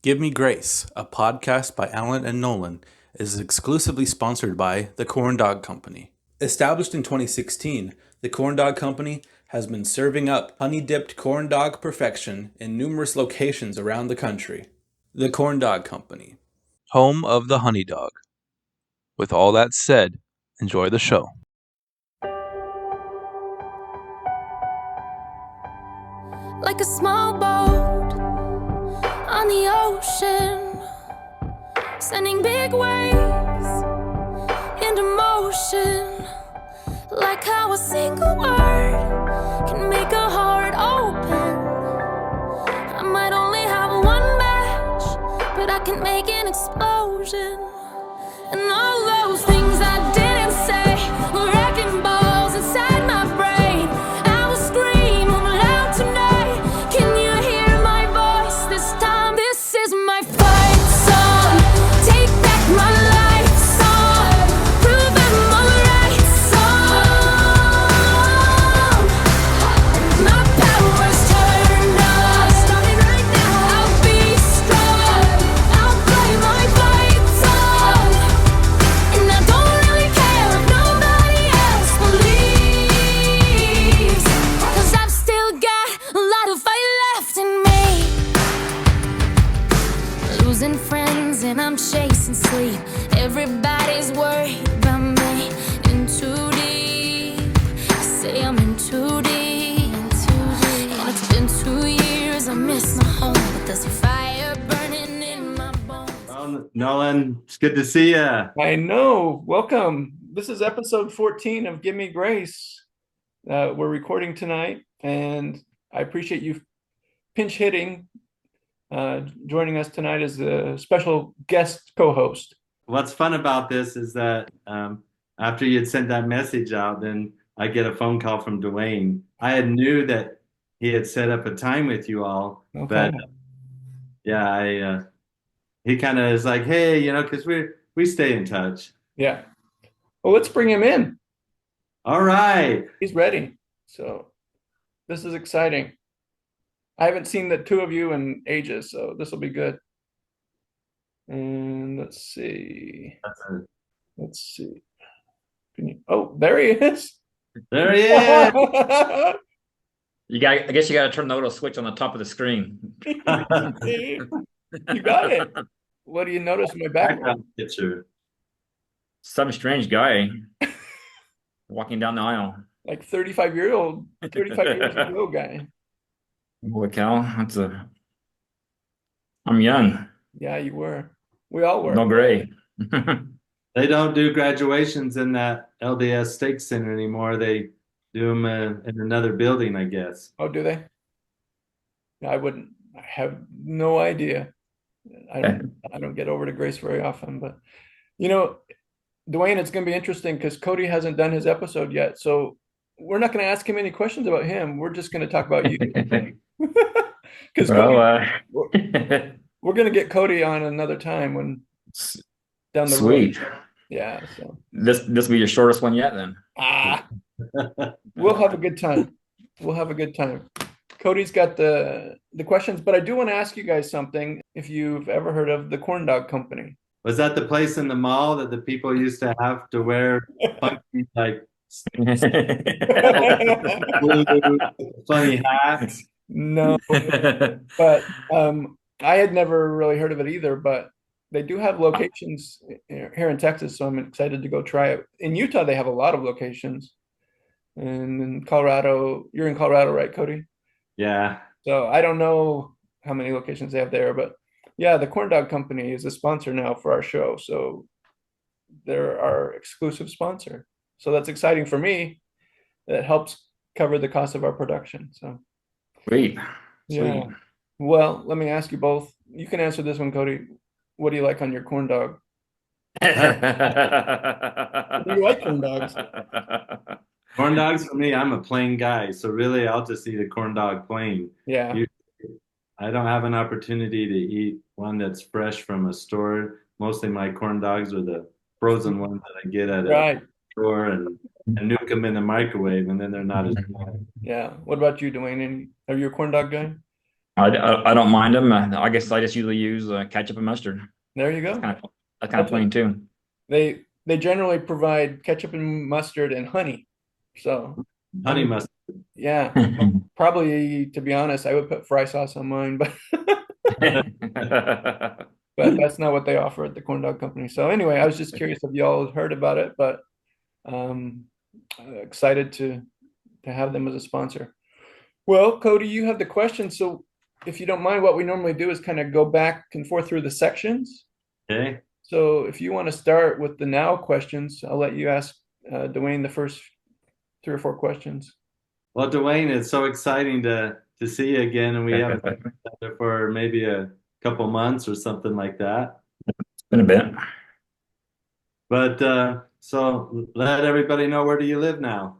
Give Me Grace, a podcast by Alan and Nolan, is exclusively sponsored by the Corn Dog Company. Established in 2016, the Corn Dog Company has been serving up honey-dipped corn dog perfection in numerous locations around the country. The Corn Dog Company, home of the honey dog. With all that said, enjoy the show. Like a small boat on the ocean, sending big waves into motion. Like how a single word can make a heart open. I might only have one match, but I can make an explosion. And all those things I didn't say were wrecking balls inside my brain. I will scream loud tonight. Can you hear my voice this time? This is my fight song. Take back my life song. Prove I'm alright song. My power's turned on. Starting right now. I'll be strong. I'll play my fight song. And I don't really care if nobody else believes, 'cause I've still got a lot of fight left in me. Losing friends and I'm chasing sleep. Everybody's worried about me. In too deep. I say I'm in too deep. And it's been 2 years. I miss my home, but there's a fire burning in my bones. Well, Nolan, it's good to see you. I know. Welcome. This is episode 14 of Give Me Grace. We're recording tonight, and I appreciate you pinch hitting, joining us tonight as a special guest co-host. What's fun about this is that after you had sent that message out, then I get a phone call from Duane. I had knew that he had set up a time with you all, Okay. but yeah, he kind of is like, hey, because we stay in touch. Yeah. Well, let's bring him in. All right. He's ready. So this is exciting. I haven't seen the two of you in ages, so this will be good. And let's see. Let's see. Oh, there he is. There he is. I guess you got to turn the little switch on the top of the screen. You got it. What do you notice in my background? Picture. Some strange guy walking down the aisle. Like 35 years ago guy. Holy cow, I'm young. Yeah, you were. We all were. No gray. They don't do graduations in that LDS Stake Center anymore. They do them in another building, I guess. Oh, do they? I wouldn't. I have no idea. I don't get over to Grace very often, but Duane, it's going to be interesting because Cody hasn't done his episode yet, so we're not going to ask him any questions about him. We're just going to talk about you. Because we're going to get Cody on another time when down the Sweet. road. Yeah. So This will be your shortest one yet, then. We'll have a good time. Cody's got the questions, but I do want to ask you guys something. If you've ever heard of the Corn Dog Company. Was that the place in the mall that the people used to have to wear funky, like funny hats? No, but I had never really heard of it either, but they do have locations here in Texas, so I'm excited to go try it. In Utah, they have a lot of locations. And in Colorado, you're in Colorado, right, Cody? Yeah. So I don't know how many locations they have there, but yeah, the Corn Dog Company is a sponsor now for our show. So they're our exclusive sponsor. So that's exciting for me. That helps cover the cost of our production. So Sweet. yeah. Well, let me ask you both. You can answer this one, Cody. What do you like on your corn dog? Do you like corn dogs? Corn dogs for me, I'm a plain guy. So really, I'll just eat a corn dog plain. Yeah. I don't have an opportunity to eat one that's fresh from a store. Mostly my corn dogs are the frozen ones that I get at a store and nuke them in the microwave, and then they're not as good. Yeah. What about you, Duane? Are you a corn dog guy? I don't mind them. I guess I just usually use ketchup and mustard. There you go. That's kind of plain too. They generally provide ketchup and mustard and honey. So Honey mustard. yeah, probably to be honest, I would put fry sauce on mine, but but that's not what they offer at the corn dog company. So anyway, I was just curious if y'all heard about it, but excited to have them as a sponsor. Well, Cody, you have the question. So if you don't mind, what we normally do is kind of go back and forth through the sections. Okay. So if you want to start with the now questions, I'll let you ask Duane the first 3 or 4 questions. Well, Duane, it's so exciting to see you again, and we haven't been together for maybe a couple months or something like that. It's been a bit. But so let everybody know, where do you live now?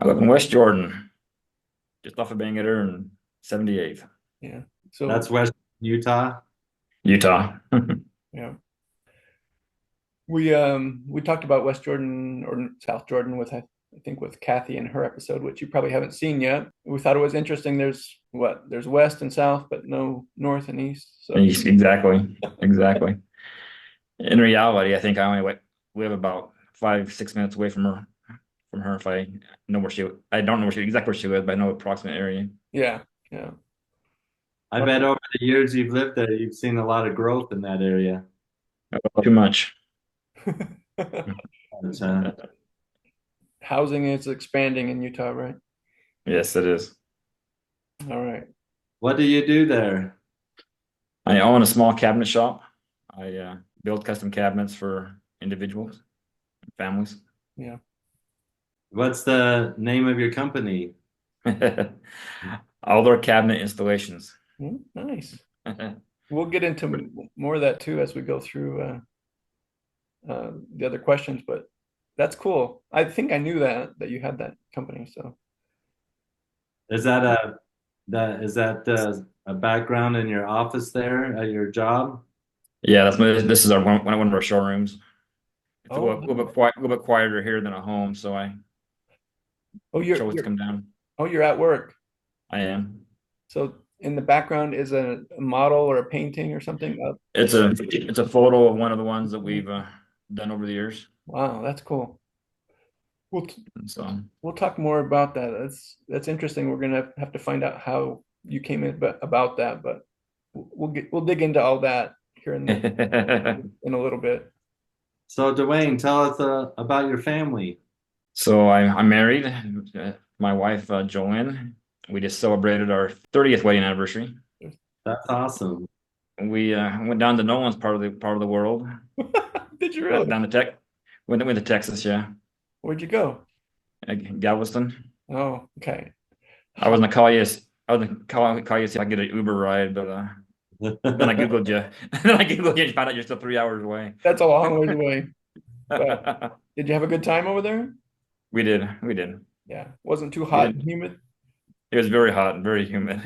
I live in West Jordan, just off of Bangerter and 78th. Yeah. So That's West Utah. Utah. yeah. We talked about West Jordan or South Jordan with I think with Kathy in her episode, which you probably haven't seen yet. We thought it was interesting. There's west and south, but no north and east. So Exactly. In reality, I think I only live about 5-6 minutes away from her. If I know where I don't know exactly where she lives, but I know the approximate area. Yeah. I bet over the years you've lived there, you've seen a lot of growth in that area. Too much. But, Housing is expanding in Utah, right? Yes, it is. All right. what do you do there? I own a small cabinet shop. I build custom cabinets for individuals, families. Yeah. What's the name of your company? Alder Cabinet Installations. Nice. We'll get into more of that too as we go through the other questions, but that's cool. I think I knew that you had that company. So Is that a background in your office there at your job? Yeah, this is one of our showrooms. It's Oh, a little bit quieter here than at home, so I chose to come down. you're at work. I am. So in the background is a model or a painting or something. It's a photo of one of the ones that we've done over the years. Wow, that's cool. So We'll talk more about that. That's interesting. We're gonna have to find out how you came in about that, but we'll dig into all that here in a little bit. So Duane, tell us about your family. So I'm married. My wife Joanne. We just celebrated our 30th wedding anniversary. That's awesome. We went down to Nolan's part of the world. Did you really? Down to went to Texas, yeah. Where'd you go? Galveston. Oh, okay. I was gonna call you see if I can get an Uber ride, but then I Googled you. Then I Googled you and found out you're still 3 hours away. That's a long ways away. But did you have a good time over there? We did. Yeah. Wasn't too hot and humid? It was very hot and very humid.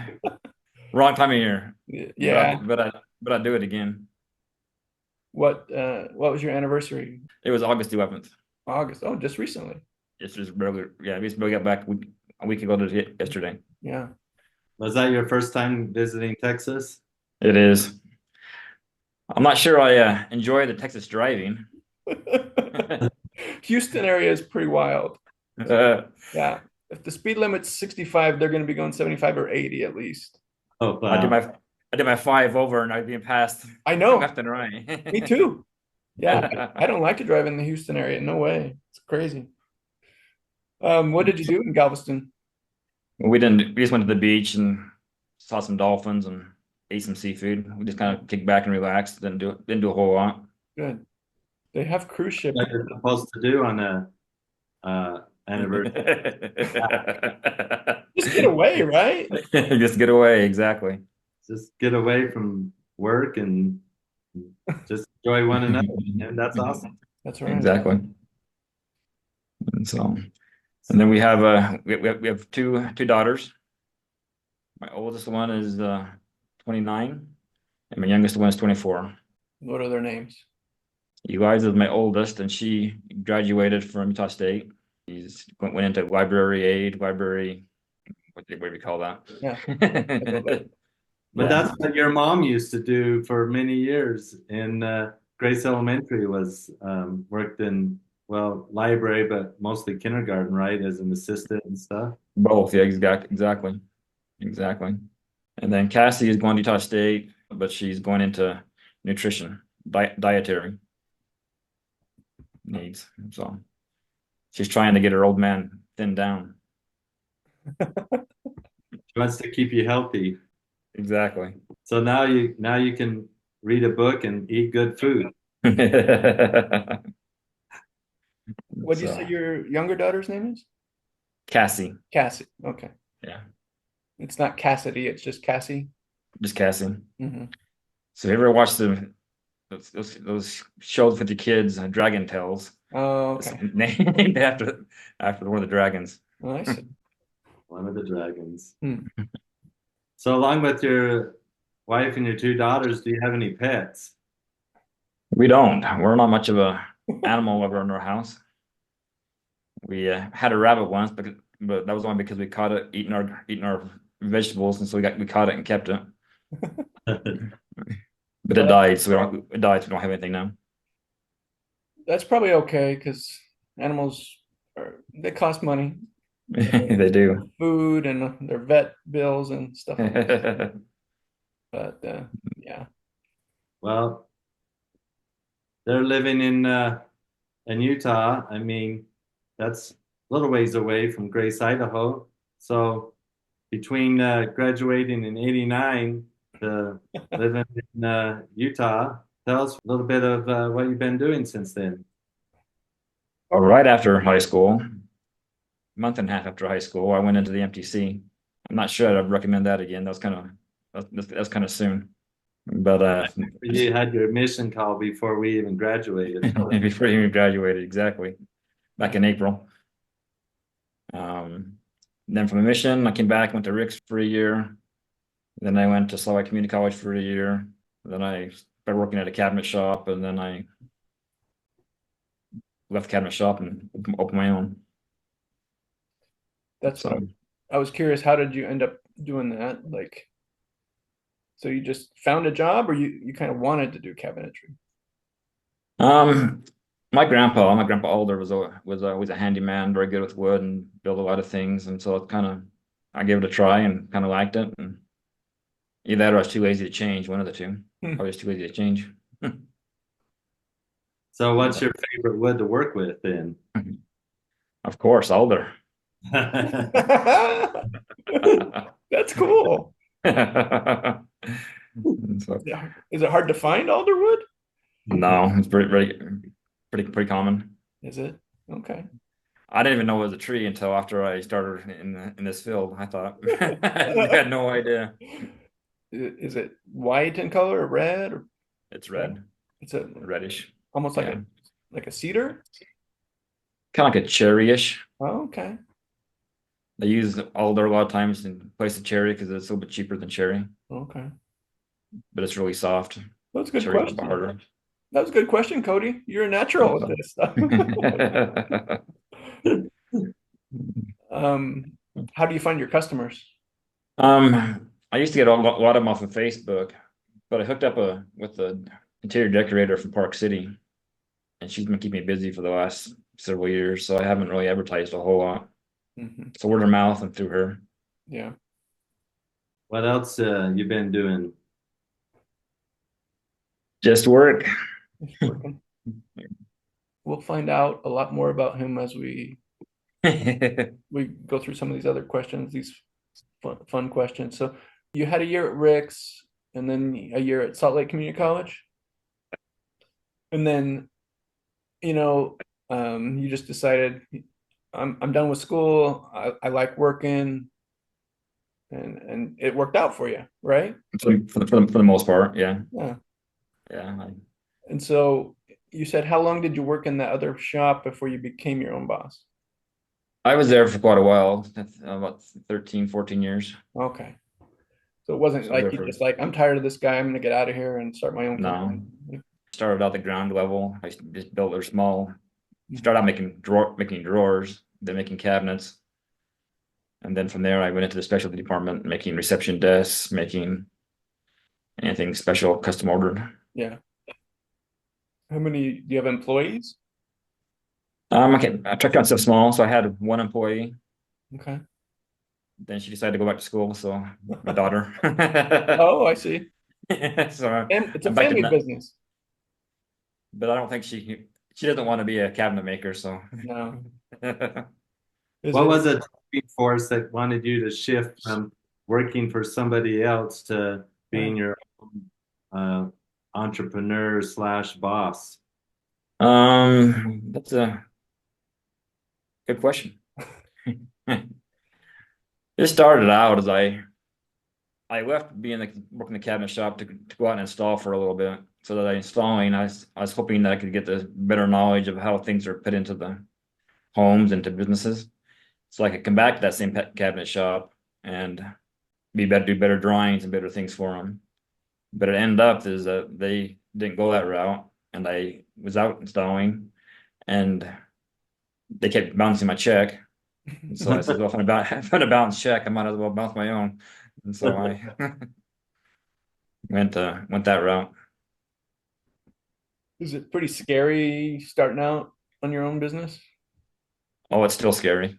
Wrong time of year. Yeah. But I'd do it again. What was your anniversary? It was August 11th. August. Oh, just recently. It's just regular. Yeah, we just got back a week ago yesterday. Yeah. Was that your first time visiting Texas? It is. I'm not sure I enjoy the Texas driving. Houston area is pretty wild. Yeah. If the speed limit's 65, they're going to be going 75 or 80 at least. Oh, wow. I did my 5 over and I'd be passed. I know. Left and right. Me too. Yeah. I don't like to drive in the Houston area. No way. It's crazy. What did you do in Galveston? We just went to the beach and saw some dolphins and ate some seafood. We just kind of kicked back and relaxed. Didn't do a whole lot. Good. They have cruise ships. What you're supposed to do on a anniversary. Just get away, right? Just get away, exactly. Just get away from work and just enjoy one another. And that's awesome. That's right. Exactly. And then we have two daughters. My oldest one is 29, and my youngest one is 24. What are their names? Eliza is my oldest, and she graduated from Utah State. She's went into library aide, what do we call that? Yeah. But Yeah. that's what your mom used to do for many years in Grace Elementary was worked in, well, library, but mostly kindergarten, right? As an assistant and stuff. Both, yeah, exactly. And then Cassie is going to Utah State, but she's going into nutrition, dietary needs. So she's trying to get her old man thinned down. She wants to keep you healthy. Exactly. So now you can read a book and eat good food. What did you say your younger daughter's name is? Cassie. Cassie. Okay. Yeah. It's not Cassidy, it's just Cassie. Just Cassie. Mm-hmm. So have you ever watched those shows with the kids, Dragon Tales? Oh, okay. Named after one of the dragons. Oh, I see. One of the dragons. Hmm. So along with your wife and your two daughters, do you have any pets? We don't. We're not much of a animal lover in our house. We had a rabbit once, but that was only because we caught it eating our vegetables, and so we caught it and kept it. But it died, so we don't have anything now. That's probably okay because animals they cost money. They do. Food and their vet bills and stuff like that. But yeah. Well, they're living in Utah. I mean, that's a little ways away from Grace, Idaho. So between graduating in '89 to living in Utah, tell us a little bit of what you've been doing since then. Well, right after high school, a month and a half after high school, I went into the MTC. I'm not sure I'd recommend that again. That's kind of soon. But you had your admission call before we even graduated. Before you even graduated, exactly. Back in April. Then from admission, I came back, went to Rick's for a year. Then I went to Slovak Community College for a year. Then I started working at a cabinet shop, and then I left the cabinet shop and opened my own. That's what I was curious. How did you end up doing that? Like, so you just found a job, or you kind of wanted to do cabinetry? My grandpa Alder was always a handyman, very good with wood and built a lot of things, and so I gave it a try and kind of liked it. And either that or I was too lazy to change, one of the two. I was too lazy to change. So what's your favorite wood to work with then? Of course, Alder. That's cool. So, yeah. Is it hard to find alderwood? No, it's pretty common. Is it? Okay. I didn't even know it was a tree until after I started in this field. I thought I had no idea. Is it white in color or red? Or it's red. It's a reddish, almost like a cedar. Kind of like a cherryish. Oh, okay. They use alder a lot of times in place of cherry because it's a little bit cheaper than cherry. Okay. But it's really soft. That's a good Cherry question. harder. That was a good question, Cody. You're a natural at this stuff. How do you find your customers? I used to get a lot of them off of Facebook, but I hooked up with the interior decorator from Park City, and she's been keeping me busy for the last several years, so I haven't really advertised a whole lot. Mm-hmm. So word of mouth and through her. Yeah. What else you been doing? Just work. We'll find out a lot more about him as we go through some of these other questions, these fun questions. So you had a year at Rick's and then a year at Salt Lake Community College. And then, you just decided I'm done with school. I like working, and it worked out for you, right? For the most part, yeah. Yeah. Yeah. And so you said, how long did you work in that other shop before you became your own boss? I was there for quite a while, about 13, 14 years. Okay. So it wasn't like you just like, I'm tired of this guy, I'm going to get out of here and start my own company. No. Started out the ground level. I just built their small. Started out making drawers, then making cabinets, and then from there I went into the specialty department, making reception desks, making anything special, custom ordered. Yeah. How many do you have employees? I tried out stuff small, so I had one employee. Okay. Then she decided to go back to school, so my daughter. Oh, I see. So And it's a I'm back to family that, business. but I don't think she doesn't want to be a cabinet maker, so. No. Is What it? was a driving force that wanted you to shift from working for somebody else to being your own entrepreneur slash boss? That's a good question. It started out as I left being working the cabinet shop to go out and install for a little bit. So that I was hoping that I could get the better knowledge of how things are put into the homes, into businesses, so I could come back to that same cabinet shop and do better drawings and better things for them. But it ended up is that they didn't go that route, and I was out installing, and they kept bouncing my check. And so I said, well, if I'm gonna bounce check, I might as well bounce my own. And so I went that route. Is it pretty scary starting out on your own business? Oh, it's still scary.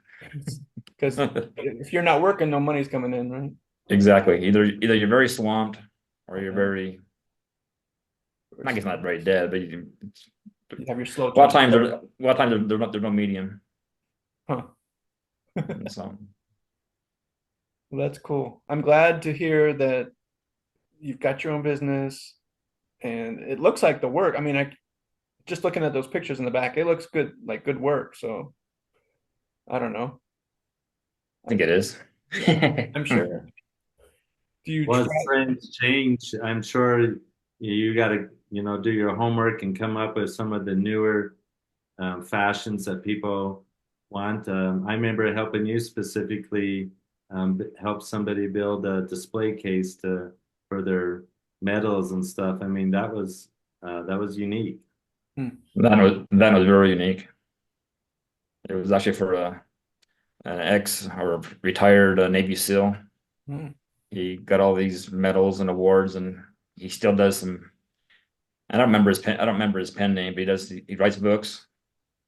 Because if you're not working, no money's coming in, right? Exactly. Either you're very swamped or you're very, I guess not very dead, but You have your slow a lot of time. times there's no medium. Huh. So Well, that's cool. I'm glad to hear that you've got your own business and it looks like the work. I mean, I just looking at those pictures in the back, it looks good, like good work. So I don't know. I think it is. I'm sure. Do you Well, try? as trends change, I'm sure you got to, do your homework and come up with some of the newer fashions that people want. I remember helping you specifically help somebody build a display case for their medals and stuff. I mean, that was unique. That was very unique. It was actually for an ex or retired Navy SEAL. Hmm. He got all these medals and awards, and he still does some. I don't remember his pen. I don't remember his pen name, but he writes books,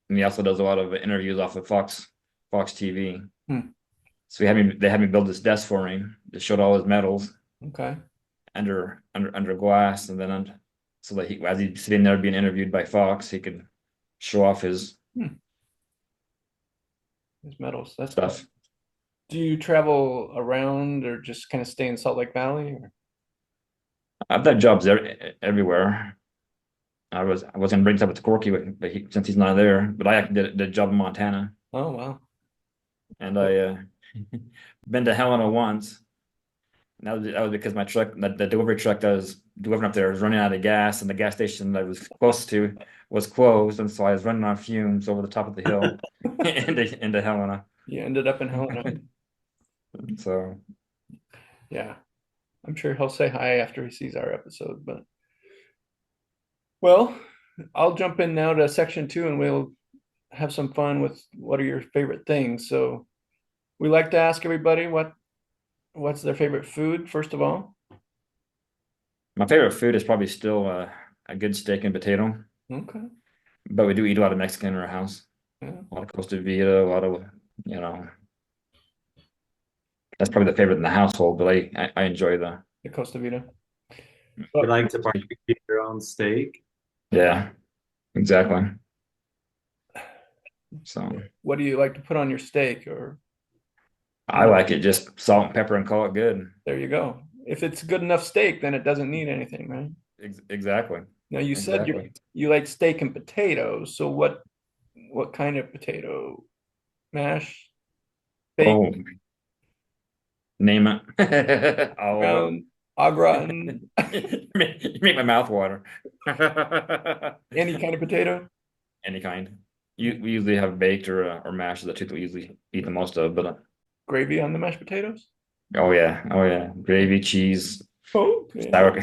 and he also does a lot of interviews off of Fox TV. Hmm. So they had me build this desk for him that showed all his medals Okay. under glass, and then so that as he's sitting there being interviewed by Fox, he could show off his There's medals. That's cool. stuff. Do you travel around or just kind of stay in Salt Lake Valley? Or? I've done jobs everywhere. I was gonna bring stuff up to Corky, but since he's not there, but I actually did a job in Montana, Oh, wow. and I been to Helena once. And that was because my truck, the delivery truck that was delivering up there, was running out of gas, and the gas station that I was close to was closed, and so I was running on fumes over the top of the hill into Helena. You ended up in Helena. So Yeah. I'm sure he'll say hi after he sees our episode, but well, I'll jump in now to section 2 and we'll have some fun with what are your favorite things. So we like to ask everybody what's their favorite food, first of all. my favorite food is probably still a good steak and potato, Okay. but we do eat a lot of Mexican in our house. Yeah. A lot of Costa Vida, a lot of, that's probably the favorite in the household, but I enjoy The Costa Vida. You But like to barbecue your own steak? yeah, exactly. So what do you like to put on your steak? Or I like it just salt and pepper and call it good. there you go. If it's good enough steak, then it doesn't need anything, right? Exactly. Now you said Exactly. you like steak and potatoes. So what kind of potato? Mash, baked, Oh, name it. brown, au gratin, You make my mouth water. any kind of potato? Any kind. We usually have baked or mashed are the two that we usually eat the most of, but Gravy on the mashed potatoes? oh yeah, gravy, cheese, Oh, yeah.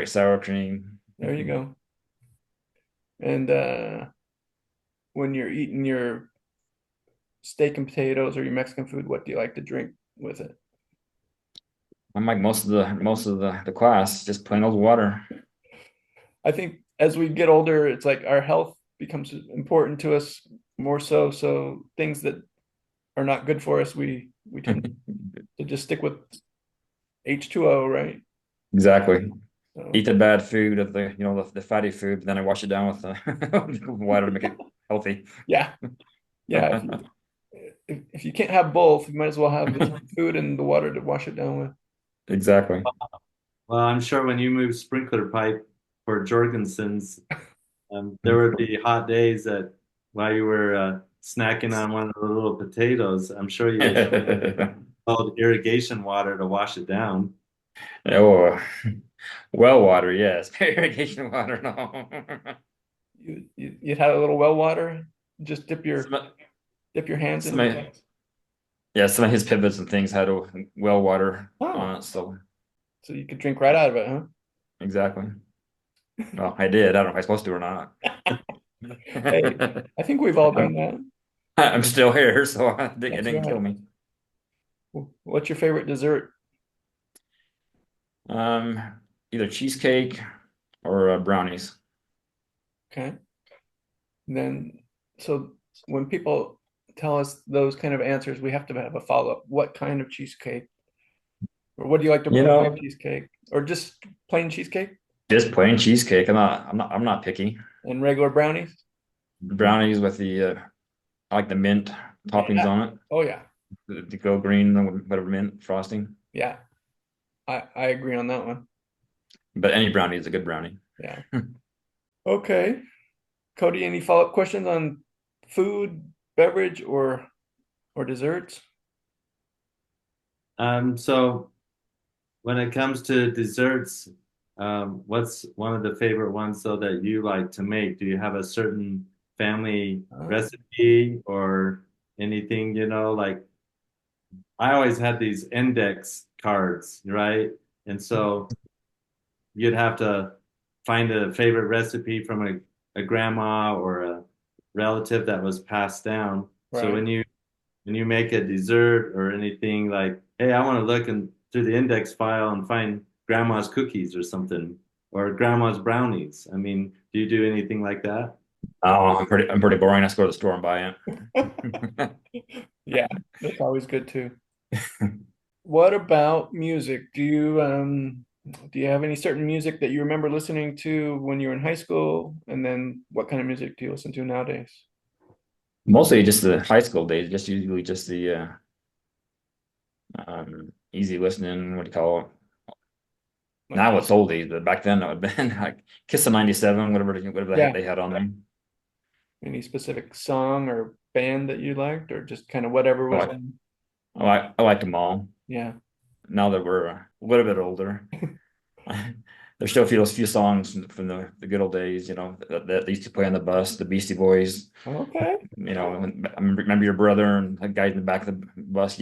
sour cream. There you go. And when you're eating your steak and potatoes or your Mexican food, what do you like to drink with it? I'm like most of the class, just plain old water. I think as we get older, it's like our health becomes important to us more so. So things that are not good for us, we tend to just stick with H2O, right? Exactly. So, Eat the bad food of the fatty food, but then I wash it down with water to make it healthy. yeah, yeah. If you can't have both, you might as well have the food and the water to wash it down with. Exactly. Well, I'm sure when you move sprinkler pipe for Jorgensen's, there would be hot days that while you were snacking on one of the little potatoes, I'm sure you would hold irrigation water to wash it down. Oh, well water, yes. Irrigation water, no. You'd have a little well water, just Some, of- dip your hands in some of, it. yeah, some of his pivots and things had a well water Oh, on it, so so you could drink right out of it, huh? exactly. Well, I did. I don't know if I'm supposed to or not. Hey, I think we've all done that. I'm still here, so I think it That's didn't kill right. me. What's your favorite dessert? Um, Either cheesecake or brownies. Okay. And then, so when people tell us those kind of answers, we have to have a follow-up. What kind of cheesecake? Or what do you like to You put on know, cheesecake? Or just plain cheesecake just plain cheesecake. I'm not picky. and regular brownies? Brownies with I like the mint toppings Yeah. on Oh yeah. it. The go green, whatever mint frosting. Yeah. I agree on that one. But any brownie is a good brownie. Yeah. Okay. Cody, any follow-up questions on food, beverage, or desserts? So when it comes to desserts, what's one of the favorite ones so that you like to make? Do you have a certain family recipe or anything, like I always had these index cards, right? And so you'd have to find a favorite recipe from a grandma or a relative that was passed down. So Right. when you make a dessert or anything like, hey, I want to look through the index file and find grandma's cookies or something, or grandma's brownies. I mean, do you do anything like that? Oh, I'm pretty boring. I just go to the store and buy it. Yeah, that's always good too. What about music? Do you have any certain music that you remember listening to when you were in high school? And then what kind of music do you listen to nowadays? Mostly just the high school days, just usually just the easy listening, what do you call it? Like, Now it's oldies, but back then it would have been like Kiss of 97, whatever the heck yeah, they had on there. any specific song or band that you liked, or just kind of whatever I was like on? I liked them all. Yeah. Now that we're a little bit older, there's still a few songs from the good old days, that they used to play on the bus, the Beastie Boys. Okay. I remember your brother and the guy in the back of the bus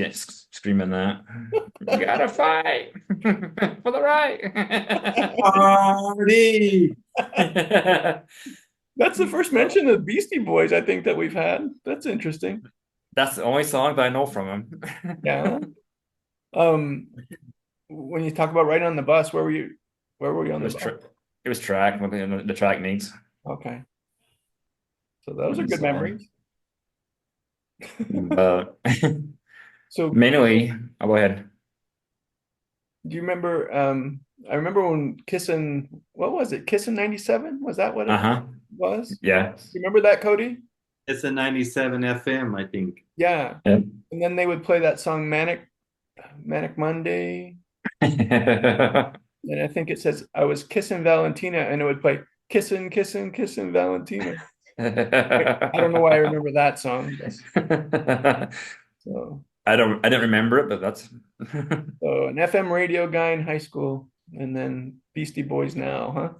screaming that. You gotta fight for the right. Party! That's the first mention of Beastie Boys I think that we've had. That's interesting. That's the only song that I know from him. Yeah. Um, when you talk about riding on the bus, where were you? Where were you on It the was bus? it was track, the track meets. Okay. So those are good So, memories. but So mainly, I'll go ahead. do you remember I remember when Kissin', what was it? Kissin' 97? Was that what it Uh-huh. was? Yeah. You remember that, Cody? It's a 97 FM, I think. Yeah. Yeah. And then they would play that song Manic Monday. And I think it says I was kissing Valentina and it would play kissing, kissing, kissing Valentina. I don't know why I remember that song, so I didn't remember it, but that's so an FM radio guy in high school and then Beastie Boys now,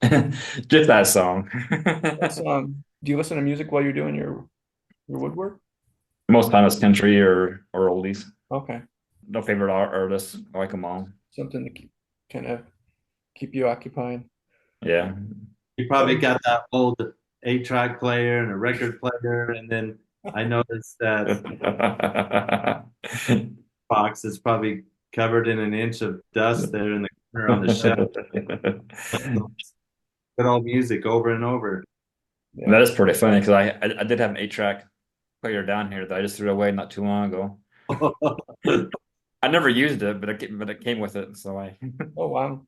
huh? just that song. That song. Do you listen to music while you're doing your woodwork? Most time it's country or oldies. Okay. No favorite artists. I like them all. Something to kind of keep you occupied. Yeah. You probably got that old 8-track player and a record player, and then I noticed that Fox has probably covered in an inch of dust there in the corner on the shelf. Good old music over and over. Yeah. That is pretty funny because I did have an 8-track player down here that I just threw away not too long ago. I never used it, but it came with it, so I. Oh, wow.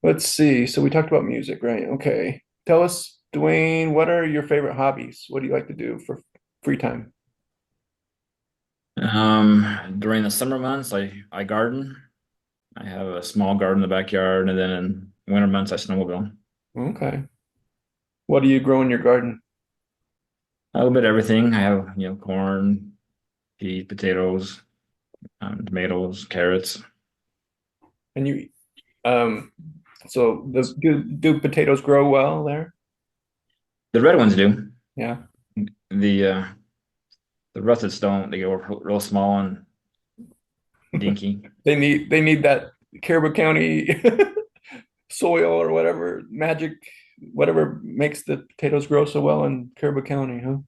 Let's see. So we talked about music, right? Okay. Tell us, Duane, what are your favorite hobbies? What do you like to do for free time? During the summer months, I garden. I have a small garden in the backyard, and then in winter months, I snowmobile. Okay. What do you grow in your garden? A little bit of everything. I have, corn, peas, potatoes, tomatoes, carrots. And you, um, so do potatoes grow well there? The red ones do. Yeah. The russet don't. They go real small and dinky. They need that Caribou County soil or whatever magic, whatever makes the potatoes grow so well in Caribou County, huh?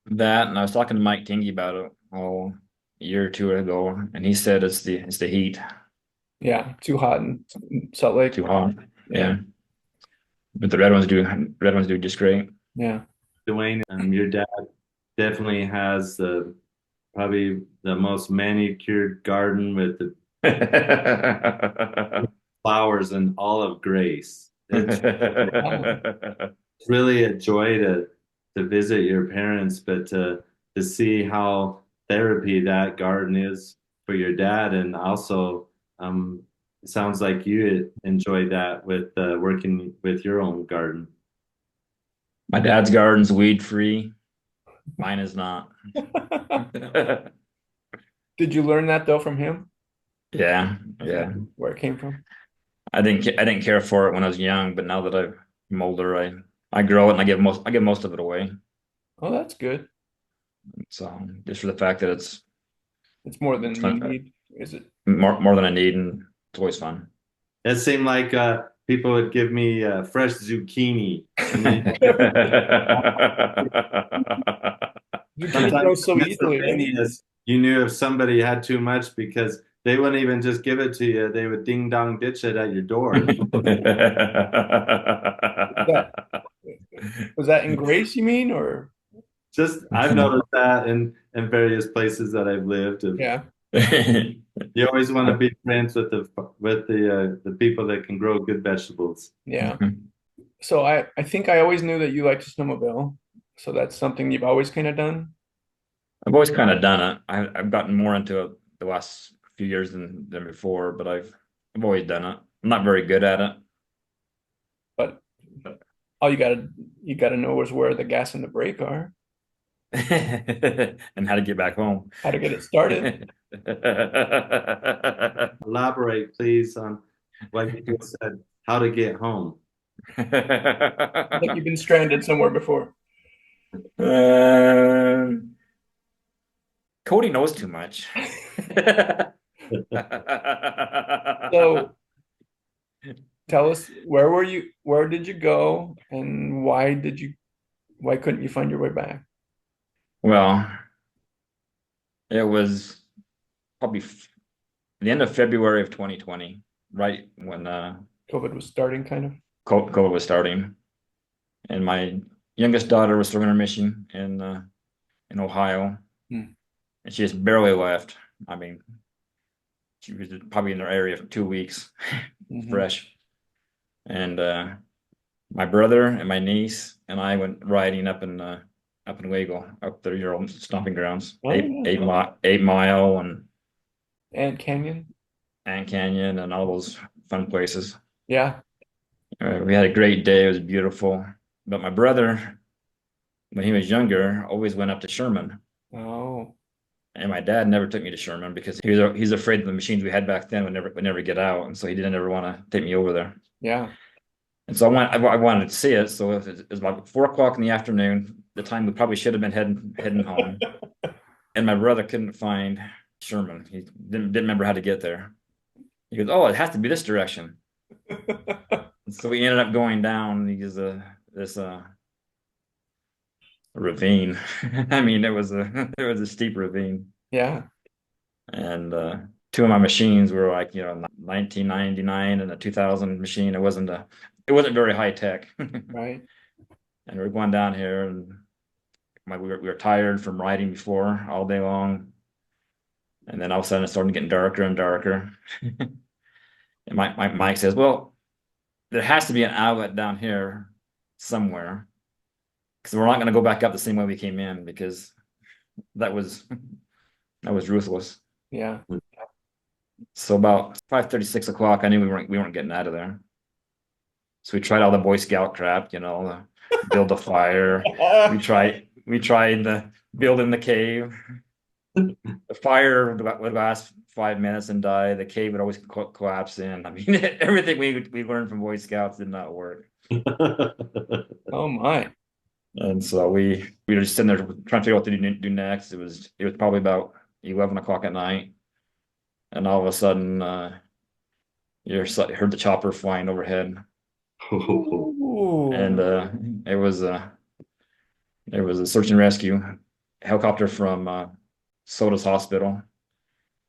That, and I was talking to Mike Kingy about it a year or two ago, and he said it's the heat, Yeah, too hot in Salt Lake. too hot. Yeah. Yeah. But the red ones do just great. Yeah. Duane, your dad definitely has probably the most manicured garden with the flowers and olive grace. It's really a joy to visit your parents, but to see how therapy that garden is for your dad, and also it sounds like you enjoy that with working with your own garden. My dad's garden's weed free. Mine is not. Did you learn that though from him? Yeah. Where it came from? I didn't care for it when I was young, but now that I'm older, I grow it and I give most of it away. Oh, that's good. So just for the fact that it's It's more than you fun, need, is it? more than I need, and it's always fun. It seemed like people would give me fresh zucchini. Zucchini grows so easily, right? Miscellaneous, you knew if somebody had too much because they wouldn't even just give it to you. They would ding dong ditch it at your door. Was that in Grace, you mean, or? Just I've noticed that in various places that I've lived. Yeah. You always want to be friends with the people that can grow good vegetables. Yeah. So I think I always knew that you like to snowmobile. So that's something you've always kind of done. I've always kind of done it. I've gotten more into it the last few years than before, but I've always done it. I'm not very good at it. But all you gotta know is where the gas and the brake are. And how to get back home. How to get it started. Elaborate, please, on what you just said. How to get home. Like you've been stranded somewhere before. Cody knows too much. So tell us, where did you go, and why couldn't you find your way back? Well, it was probably the end of February of 2020, right when COVID was starting, kind of. COVID was starting, and my youngest daughter was serving her mission in Ohio, and she just barely left. I mean, she was probably in their area for 2 weeks, fresh. And my brother and my niece and I went riding up in Wago, up there, your old stomping grounds, Oh, yeah. 8 Mile And Canyon. and all those fun places. Yeah. We had a great day. It was beautiful. But my brother, when he was younger, always went up to Sherman. Oh. And my dad never took me to Sherman because he's afraid the machines we had back then would never get out, and so he didn't ever want to take me over there. Yeah. And so I wanted to see it. So it was about 4 o'clock in the afternoon, the time we probably should have been heading home. And my brother couldn't find Sherman. He didn't remember how to get there. He goes, "Oh, it has to be this direction." So we ended up going down this ravine. I mean, it was a steep ravine. Yeah. And two of my machines were like, 1999 and a 2000 machine. It wasn't very high tech. Right. And we're going down here, and we were tired from riding before all day long. And then all of a sudden it started getting darker and darker. And my Mike says, well, there has to be an outlet down here somewhere, because we're not going to go back up the same way we came in, because that was ruthless. Yeah. So about 5:30, 6 o'clock, I knew we weren't getting out of there. So we tried all the Boy Scout crap, build a fire. We tried the build in the cave. The fire would last 5 minutes and die. The cave would always collapse in. I mean, everything we learned from Boy Scouts did not work. Oh my. And so we were just sitting there trying to figure out what to do next. It was probably about 11 o'clock at night, and all of a sudden, you heard the chopper flying overhead. Ooh. And it was a search and rescue helicopter from Soda's hospital.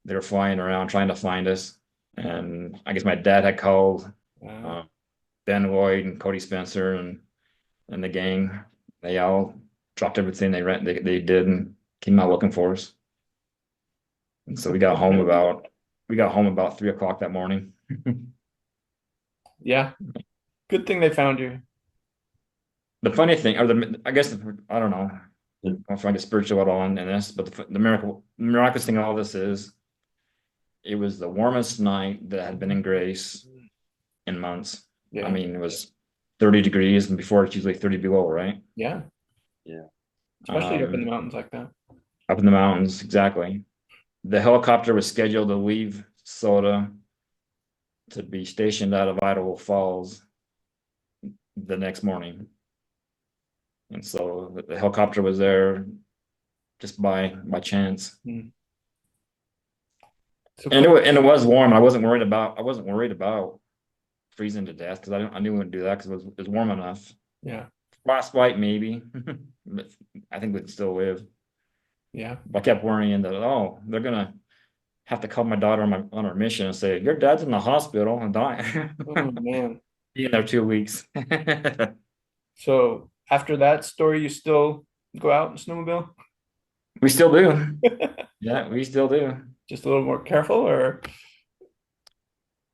They were flying around trying to find us, and I guess my dad had called Ben Lloyd and Cody Spencer and the gang. They all dropped everything they did and came out looking for us. And so we got home about 3 o'clock that morning. Yeah. Good thing they found you. The funny thing, I guess, I don't know if I get spiritual at all in this, but the miraculous thing of all this is, it was the warmest night that had been in Grace in months. Yeah. I mean, it was 30 degrees, and before it's usually 30 below, right? Yeah. Yeah. Especially up in the mountains like that. Up in the mountains, exactly. The helicopter was scheduled to leave Soda to be stationed out of Idaho Falls the next morning. And so the helicopter was there just by chance. Hmm. So And it was warm. I wasn't worried about freezing to death, because I knew we wouldn't do that, because it was warm enough. yeah. Frostbite maybe, but I think we'd still live. Yeah. But I kept worrying that, they're gonna have to call my daughter on her mission and say, your dad's in the hospital and dying. Oh man. Be in there 2 weeks. So after that story, you still go out and snowmobile? We still do. Yeah, we still do. Just a little more careful, or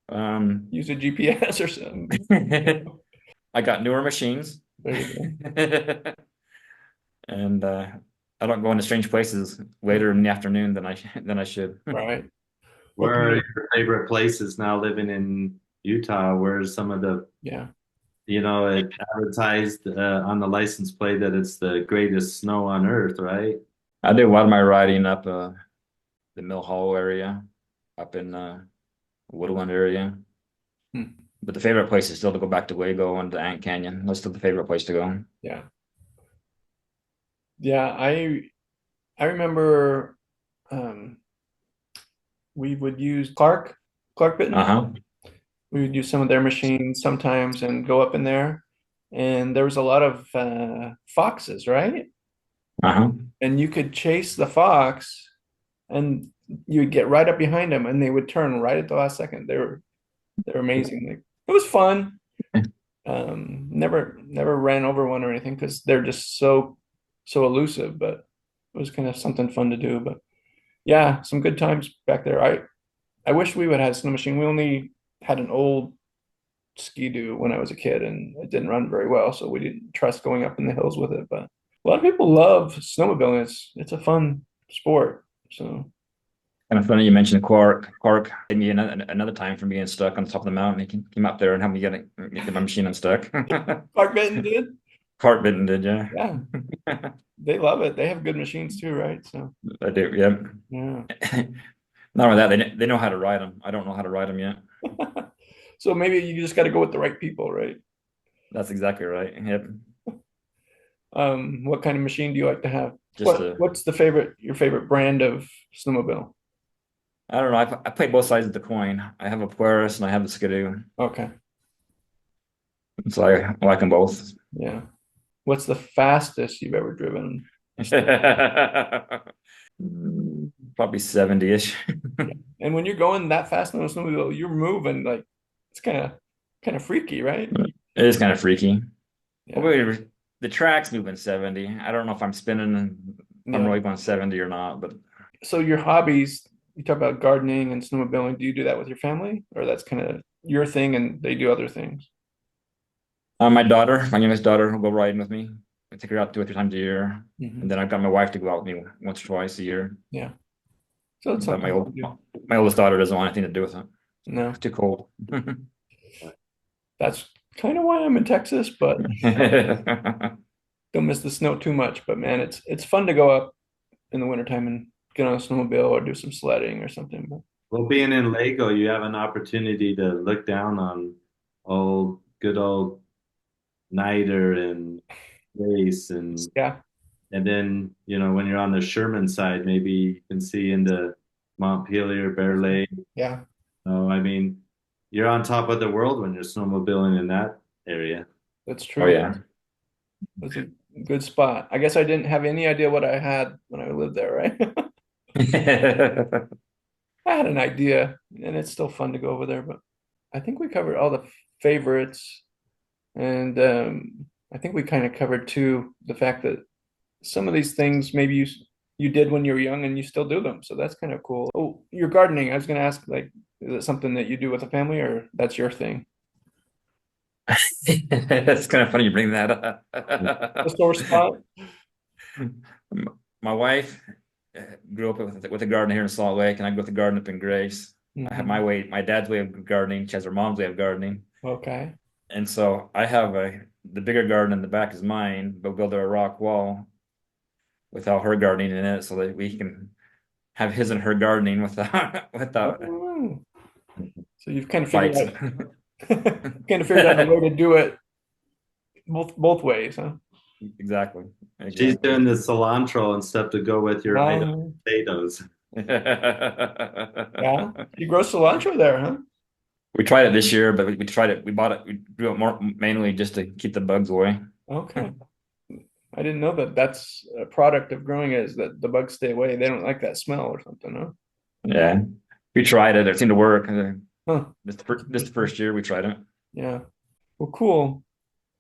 Um, use a GPS or something. I got newer machines. There you go. And I don't go into strange places later in the afternoon than I should. Right. Where are your favorite places now living in Utah? Where's some of the, Yeah. it advertised on the license plate that it's the greatest snow on earth, right? I do a lot of my riding up the Mill Hollow area, up in Woodland area. Hmm. But the favorite place is still to go back to Wago and to Ant Canyon. That's still the favorite place to go. Yeah. Yeah, I remember we would use Clark Bitten. Uh-huh. We would use some of their machines sometimes and go up in there. And there was a lot of foxes, right? Uh-huh. And you could chase the fox and you would get right up behind them and they would turn right at the last second. They're amazing. Like, it was fun. Never ran over one or anything, because they're just so elusive, but it was kind of something fun to do. But yeah, some good times back there. I wish we would have had a snow machine. We only had an old Ski-Doo when I was a kid, and it didn't run very well, so we didn't trust going up in the hills with it. But a lot of people love snowmobiling. It's a fun sport. So Kind of funny you mentioned Quark. Quark gave me another time from being stuck on top of the mountain. He came up there and helped me get my machine unstuck. Clark Benton did. Clark Bitten did, yeah. Yeah, they love it. They have good machines too, right? So I do, yeah. yeah. Not only that, they know how to ride them. I don't know how to ride them yet. So maybe you just got to go with the right people, right? That's exactly right. Yep. What kind of machine do you like to have? Just What's your favorite brand of snowmobile? I don't know. I play both sides of the coin. I have a Polaris and I have a Ski-Doo. Okay. So I like them both. Yeah. What's the fastest you've ever driven? Probably 70-ish. And when you're going that fast on a snowmobile, you're moving like it's kind of freaky, right? It is kind of freaky. Yeah. Well, the track's moving 70. I don't know if I'm spinning and if I'm Yeah. really going 70 or not, but So your hobbies, you talk about gardening and snowmobiling. Do you do that with your family, or that's kind of your thing and they do other things? my youngest daughter, will go riding with me. I take her out 2 or 3 times a year, Mhm. and then I've got my wife to go out with me once or twice a year. Yeah. So it's But something you do. my oldest daughter doesn't want anything to do with it. No, It's too cold. that's kind of why I'm in Texas, but don't miss the snow too much. But man, it's fun to go up in the wintertime and get on a snowmobile or do some sledding or something. But Well, being in Lego, you have an opportunity to look down on good old Niter and Race yeah, and then, when you're on the Sherman side, maybe you can see into Montpelier, Bear Lake. yeah, I mean, you're on top of the world when you're snowmobiling in that area. that's Oh true. yeah. That's a good spot. I guess I didn't have any idea what I had when I lived there, right? I had an idea, and it's still fun to go over there, but I think we covered all the favorites, and I think we kind of covered too the fact that some of these things maybe you did when you were young and you still do them, so that's kind of cool. Oh, your gardening. I was going to ask, like, is it something that you do with a family, or that's your thing? It's kind of funny you bring that A up. sore spot? My wife grew up with a garden here in Salt Lake, and I grew up with a garden up in Grace. I have Mhm. my dad's way of gardening. She has her mom's way of gardening, Okay. and so I have the bigger garden in the back is mine, but we built a rock wall with all her gardening in it, so that we can have his and her gardening without Oh. So you've kind of figured fights. out kind of figured out a way to do it both ways, huh? Exactly. She's Exactly. doing the cilantro and stuff to go with your Idaho potatoes. Yeah. You grow cilantro there, huh? We tried it this year, but we tried it. We bought it. We grew it more mainly just to keep the bugs away. Okay. I didn't know that that's a product of growing it is that the bugs stay away. They don't like that smell or something, huh? Yeah, we tried it. It seemed to work. Huh. This the first year we tried it. Yeah. Well, cool.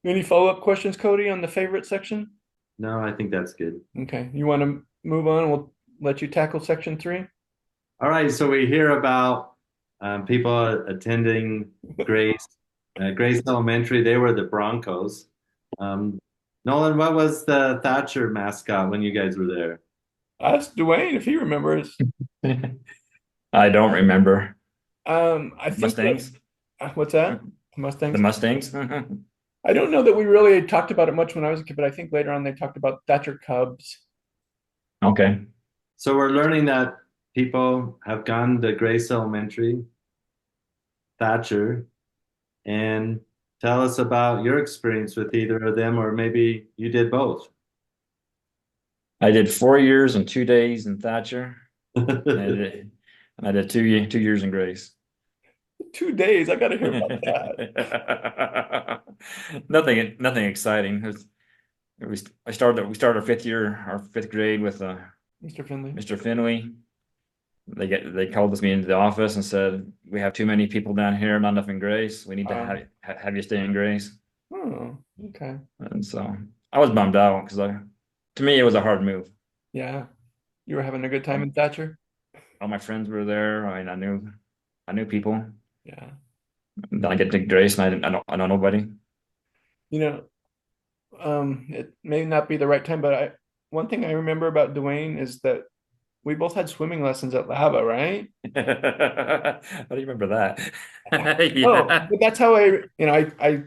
Any follow-up questions, Cody, on the favorite section? No, I think that's good. Okay. You want to move on? We'll let you tackle section 3. All right, so we hear about people attending Grace Elementary. They were the Broncos. Nolan, what was the Thatcher mascot when you guys were there? Ask Duane if he remembers. I don't remember. I think Mustangs. what's that? The Mustangs? Mustangs. I don't know that we really talked about it much when I was a kid, but I think later on they talked about Thatcher Cubs. Okay. So we're learning that people have gone to Grace Elementary, Thatcher, and tell us about your experience with either of them, or maybe you did both. I did 4 years and 2 days in Thatcher, and I did 2 years in Grace. 2 days. I got to hear about that. Nothing exciting. We started our 5th year, our 5th grade with Mr. Finley. Mr. Finley. They called me into the office and said, "We have too many people down here, not enough in Grace. We need to have you stay in Grace." Oh, okay. And so I was bummed out because to me it was a hard move. Yeah. You were having a good time in Thatcher? All my friends were there. I mean, I knew people. Yeah. And then I get to Grace and I know nobody. You know, it may not be the right time, but one thing I remember about Duane is that we both had swimming lessons at Lava, right? How do you remember that? Oh, Yeah. but that's how I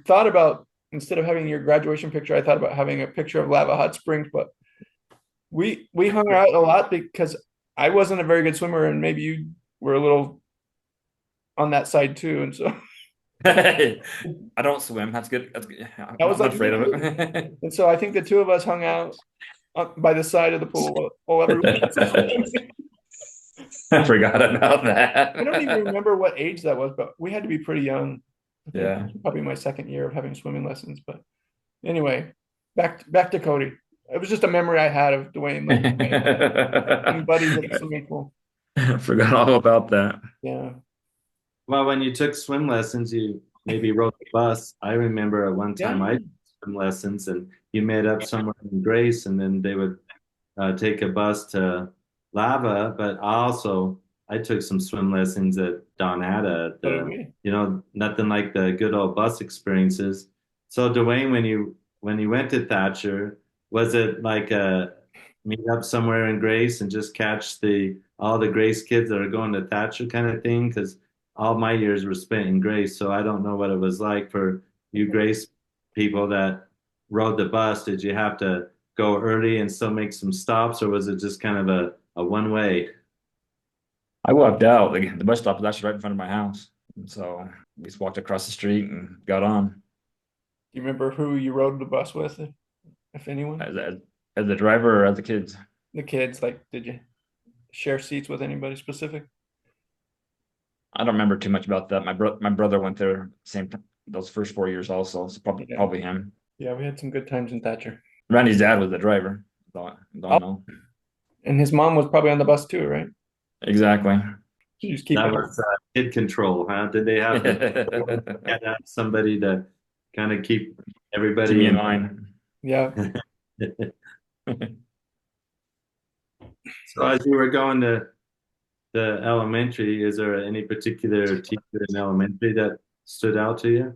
thought about, instead of having your graduation picture, I thought about having a picture of Lava Hot Springs, but we hung out a lot because I wasn't a very good swimmer and maybe you were a little on that side too. And so I don't swim. That's good. I'm that was not like afraid of it. and so I think the two of us hung out by the side of the pool while everyone I forgot about I don't even that. remember what age that was, but we had to be pretty young. I think Yeah. probably my 2nd year of having swimming lessons. But anyway, back to Cody. It was just a memory I had of Duane, like, being buddies at the swimming pool. Forgot all about that. Yeah. Well, when you took swim lessons, you maybe rode the bus. I remember at one time Yeah. I took swim lessons, and you met up somewhere in Grace, and then they would take a bus to Lava. But I took some swim lessons at Donata. So did we. Nothing like the good old bus experiences. So Dwayne, when you went to Thatcher, was it like a meet up somewhere in Grace and just catch all the Grace kids that are going to Thatcher kind of thing? Because all my years were spent in Grace, so I don't know what it was like for you Grace people that rode the bus. Did you have to go early and still make some stops, or was it just kind of a one way? I walked out. The bus stop was actually right in front of my house. So we just walked across the street and got on. Do you remember who you rode the bus with, if anyone? As the driver or as the kids? The kids, like, did you share seats with anybody specific? I don't remember too much about that. My brother went there same time, those first 4 years also. So probably him. Yeah, we had some good times in Thatcher. Randy's dad was the driver. Don't know. And his mom was probably on the bus too, right? Exactly. She just keep That was kid control, huh? Did they have somebody to kind of keep everybody in mind? Yeah. So as you were going to the elementary, is there any particular teacher in elementary that stood out to you?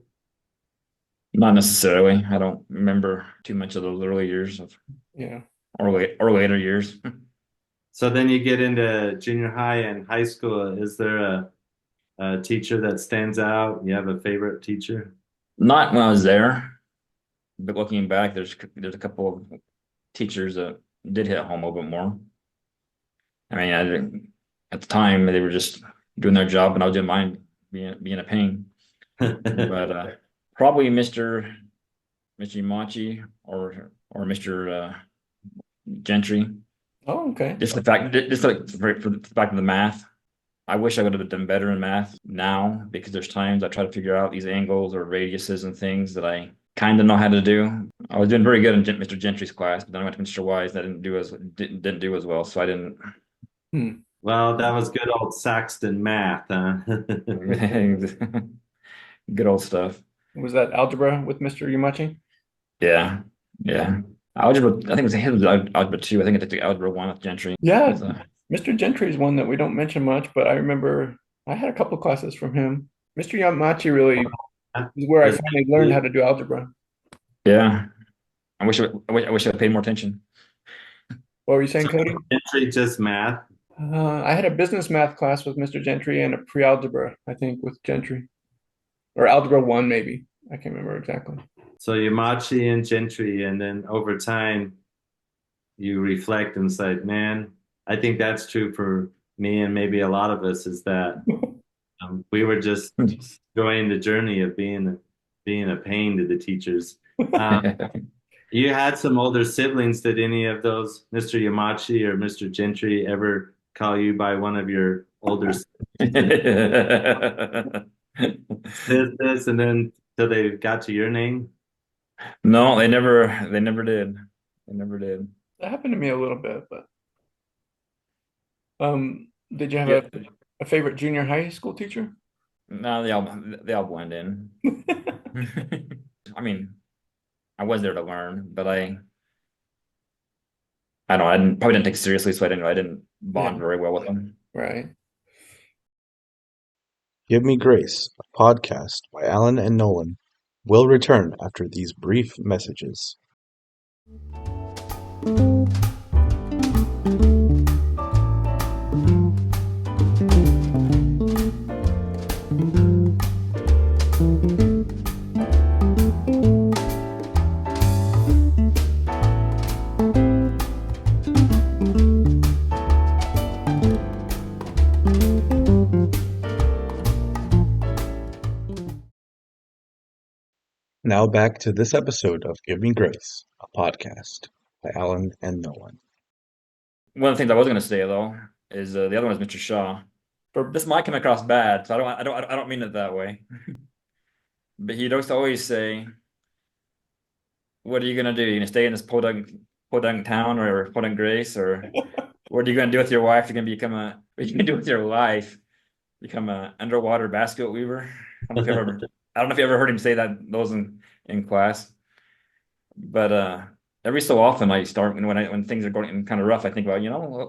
Not necessarily. I don't remember too much of those early years or later years. So then you get into junior high and high school. Is there a teacher that stands out? You have a favorite teacher? Not when I was there, but looking back, there's a couple of teachers that did hit home a little bit more. I mean, at the time they were just doing their job, and I was doing mine, being a pain. But probably Mr. Yamachi or Mr. Gentry. Oh, okay. Just for the fact of the math. I wish I would have done better in math now, because there's times I try to figure out these angles or radiuses and things that I kind of know how to do. I was doing very good in Mr. Gentry's class, but then I went to Mr. Wise and I didn't do as well, so I didn't. Well, that was good old Saxton math, huh? Good old stuff. Was that algebra with Mr. Yamachi? Yeah. Algebra, I think it was algebra 2. I think I took algebra 1 with Gentry. Yeah. Mr. Gentry is one that we don't mention much, but I remember I had a couple of classes from him. Mr. Yamachi really is where I finally learned how to do algebra. Yeah. I wish I paid more attention. What were you saying, Cody? Gentry, just math? I had a business math class with Mr. Gentry and a pre-algebra, I think, with Gentry. Or algebra 1, maybe. I can't remember exactly. So Yamachi and Gentry, and then over time, you reflect and say, man, I think that's true for me and maybe a lot of us, is that we were just enjoying the journey of being a pain to the teachers. You had some older siblings. Did any of those, Mr. Yamachi or Mr. Gentry, ever call you by one of your older siblings? this, and then till they got to your name? No, they never did. They never did. That happened to me a little bit, but did you have a favorite junior high school teacher? No, they all blend in. I mean, I was there to learn, but I probably didn't take it seriously, so I didn't bond very well with them. Right. Give Me Grace, a podcast by Alan and Nolan, will return after these brief messages. Now back to this episode of Give Me Grace, a podcast by Alan and Nolan. One of the things I was going to say though is the other one is Mr. Shaw. This might come across bad, so I don't mean it that way. But he'd always say, "What are you going to do? You're going to stay in this podunk podunk town or podunk grace, or what are you gonna do with your wife? You're gonna become a what are you gonna do with your life? Become a underwater basket weaver? I don't know if you ever heard him say those in class. But every so often I start when things are going kind of rough, I think about,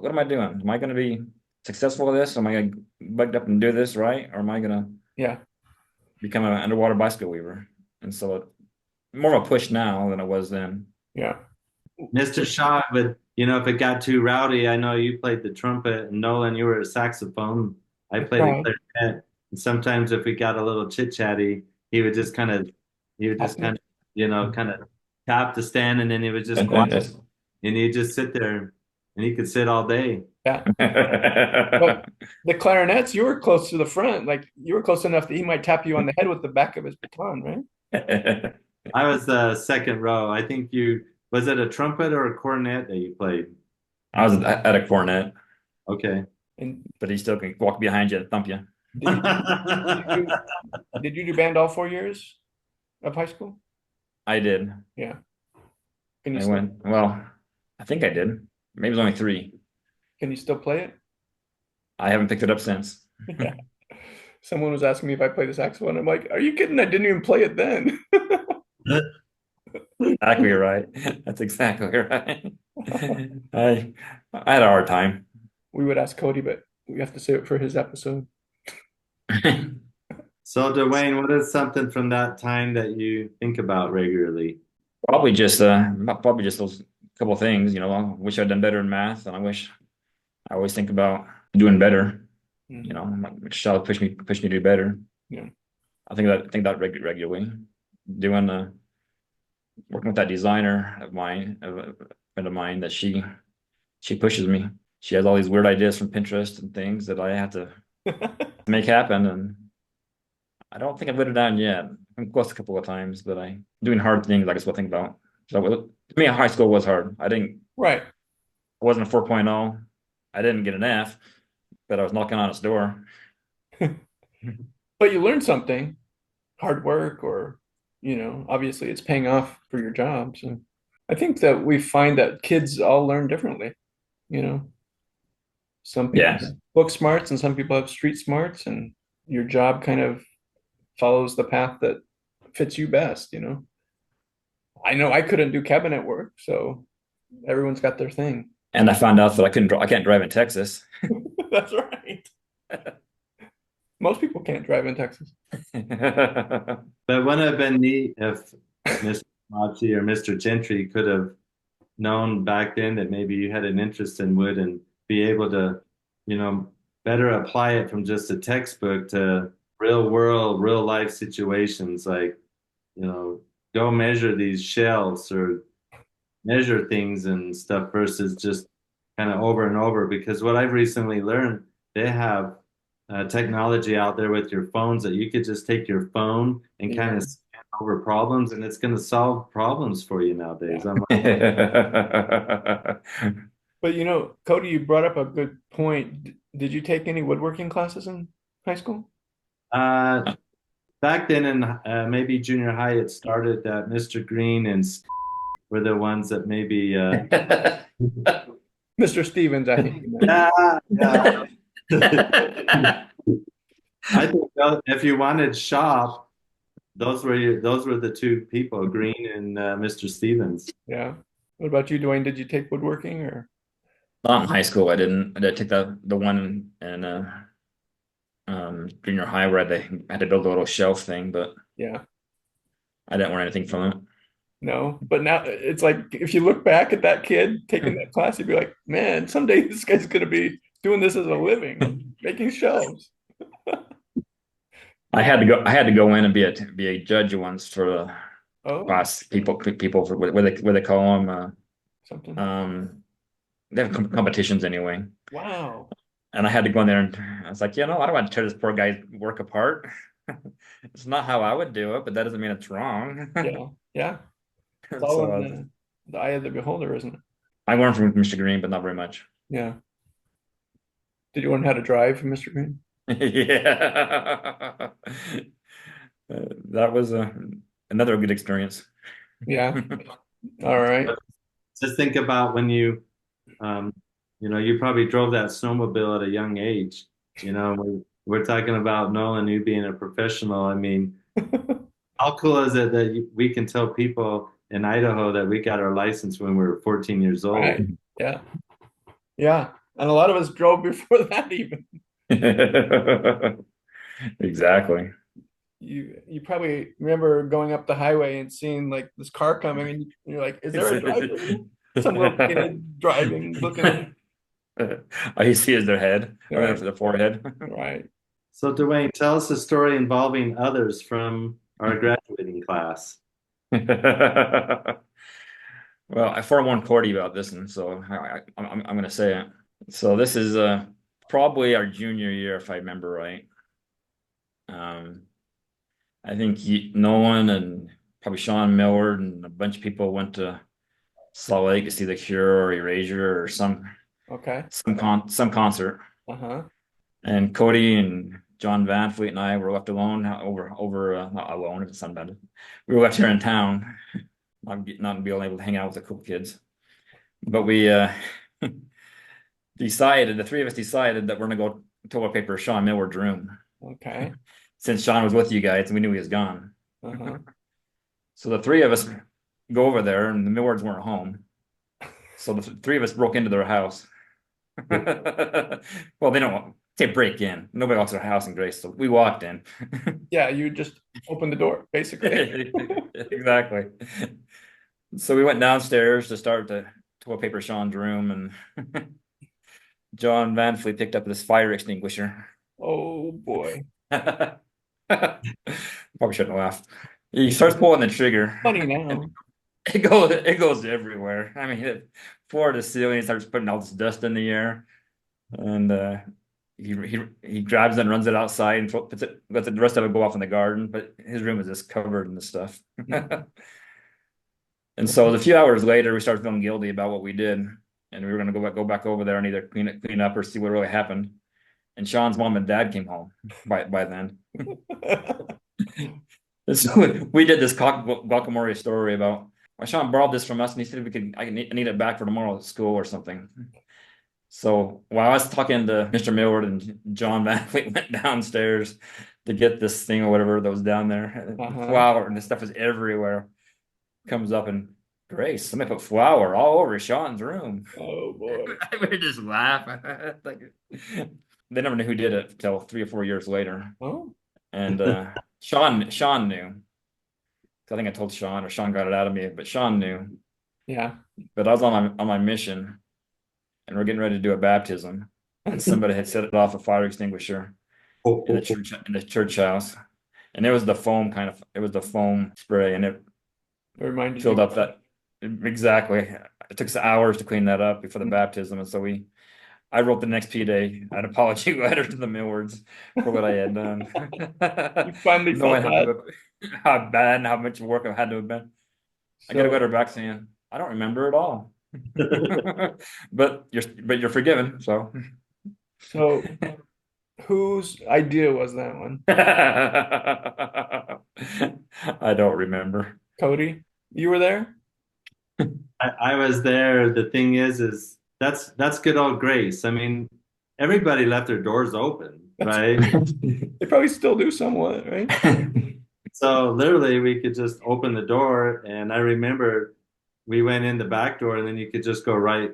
what am I doing? Am I gonna be successful with this? Am I gonna bugged up and do this right? Or am I gonna Yeah. become an underwater basket weaver? And so more of a push now than it was then. Yeah. Mr. Shaw, but if it got too rowdy, I know you played the trumpet, and Nolan, you were a saxophone. I played the Right. clarinet. And sometimes if we got a little chit-chatty, he would just kind of, kind of tap the stand, and then he would just quiet, and he'd just sit there, and he could sit all day. Yeah. But the clarinets, you were close to the front. Like you were close enough that he might tap you on the head with the back of his baton, right? I was the second row. I think was it a trumpet or a cornet that you played? I was at a cornet, Okay. And but he still can walk behind you and thump you. did you do band all 4 years of high school? I did. Yeah. Can you I still, went, well, I think I did. Maybe it was only 3. can you still play it? I haven't picked it up since. Yeah. Someone was asking me if I play the saxophone. I'm like, are you kidding? I didn't even play it then. Exactly right. That's exactly right. I had a hard time. We would ask Cody, but we have to save it for his episode. So, Duane, what is something from that time that you think about regularly? Probably just those couple of things, I wish I'd done better in math, and I always think about doing better. My child pushed me to do better. Yeah. I think that regularly. Doing working with that designer of mine, a friend of mine, that she pushes me. She has all these weird ideas from Pinterest and things that I have to make happen, and I don't think I've got it down yet. I'm close a couple of times, but doing hard things, I guess what I think about. So to me, high school was hard. Right. I wasn't a 4.0. I didn't get an F, but I was knocking on its door. But you learned something, hard work, or, obviously it's paying off for your job. So I think that we find that kids all learn differently. Some people Yes. have book smarts and some people have street smarts, and your job kind of follows the path that fits you best. I know I couldn't do cabinet work, so everyone's got their thing. And I found out that I can't drive in Texas. That's right. Most people can't drive in Texas. But wouldn't it have been neat if Mr. Machi or Mr. Gentry could have known back then that maybe you had an interest in wood and be able to, better apply it from just a textbook to real world, real life situations, like, go measure these shelves or measure things and stuff versus just kind of over and over. Because what I've recently learned, they have technology out there with your phones that you could just take your phone and kind of scan over problems, and it's going to solve problems for you nowadays. I'm like, But Cody, you brought up a good point. Did you take any woodworking classes in high school? back then in maybe junior high, it started that Mr. Green and were the ones that maybe Mr. Stevens, I think. You meant. yeah. I think if you wanted shop, those were the two people, Green and Mr. Stevens. Yeah. What about you, Duane? Did you take woodworking or? Not in high school. I didn't. I did take the one in junior high where I had to build a little shelf thing, but Yeah. I didn't learn anything from it. No, but now it's like if you look back at that kid taking that class, you'd be like, man, someday this guy's going to be doing this as a living, making shelves. I had to go in and be a judge once for the Oh, class people for where they call them something. they have competitions anyway, Wow. and I had to go in there and I was like, I don't want to tear this poor guy's work apart. It's not how I would do it, but that doesn't mean it's wrong. Yeah. Yeah. It's all So in the eye of the beholder, isn't it? I learned from Mr. Green, but not very much. Yeah. Did you learn how to drive from Mr. Green? Yeah. That was another good experience. Yeah. All right. Just think about when um, you probably drove that snowmobile at a young age. We're talking about Nolan, you being a professional. I mean, how cool is it that we can tell people in Idaho that we got our license when we were 14 years old? Right. Yeah. Yeah. And a lot of us drove before that even. Exactly. You probably remember going up the highway and seeing like this car coming, and you're like, is there a driver? Some little kid driving, looking. All you see is their head or Right. their forehead. Right. So, Duane, tell us a story involving others from our graduating class. Well, I forewarned Cordy about this, and so I'm going to say it. So this is probably our junior year, if I remember right. I think Nolan and probably Sean Millward and a bunch of people went to Salt Lake to see The Cure or Erasure or Okay. some concert. Uh-huh. And Cody and John Van Fleet and I were left alone not alone, it's sunbed. We were left here in town, not being able to hang out with the cool kids. But we the three of us decided that we're gonna go toilet paper Sean Millward's room. Okay. Since Sean was with you guys and we knew he was gone. Uh-huh. So the three of us go over there and the Millards weren't home. So the three of us broke into their house. Well, they don't say break in. Nobody walks to their house in Grace. So we walked in. Yeah, you just opened the door, basically. Exactly. So we went downstairs to start the toilet paper Sean's room, and John Van Fleet picked up this fire extinguisher. Oh boy. Probably shouldn't have laughed. He starts pulling the trigger. Funny now. It goes everywhere. I mean, floor to ceiling, starts putting all this dust in the air, and he grabs it and runs it outside and lets the rest of it go off in the garden. But his room is just covered in this stuff. And so a few hours later, we started feeling guilty about what we did, and we were going to go back over there and either clean up or see what really happened. And Sean's mom and dad came home by then. And so we did this guacamole story about why Sean borrowed this from us, and he said I need it back for tomorrow at school or something. So while I was talking to Mr. Millward and John Van Fleet went downstairs to get this thing or whatever that was down there, flour and this stuff is everywhere. Comes up and Grace, somebody put flour all over Sean's room. Oh boy. We just laugh. They never knew who did it until 3 or 4 years later. Oh. And Sean knew. I think I told Sean, or Sean got it out of me, but Sean knew. Yeah. But I was on my mission, and we're getting ready to do a baptism, and somebody had set it off a fire extinguisher in the church house, and it was the foam spray, and it reminded filled you. up that exactly. It took us hours to clean that up before the baptism, and so I wrote the next P-Day an apology letter to the Millwards for what I had done. You finally felt how bad and how much work I had to have been. I got a letter back saying, I don't remember at all. But you're forgiven, so. So whose idea was that one? I don't remember. Cody, you were there? I was there. The thing is that's good old Grace. I mean, everybody left their doors open, right? They probably still do somewhat, right? So literally we could just open the door, and I remember we went in the back door, and then you could just go right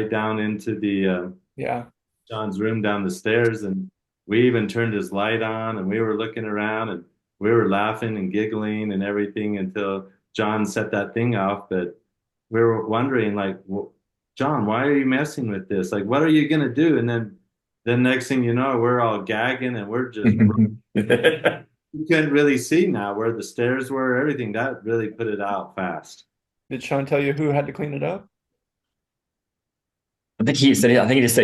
down into the John's room down the stairs, and we even turned his light on, and we were looking around, and we were laughing and giggling and everything until John set that thing off. But we were wondering, like, well, John, why are you messing with this? Like, what are you gonna do? And then the next thing you know, we're all gagging, and we're just you couldn't really see now where the stairs were, everything. That really put it out fast. Did Sean tell you who had to clean it up? I think he just said he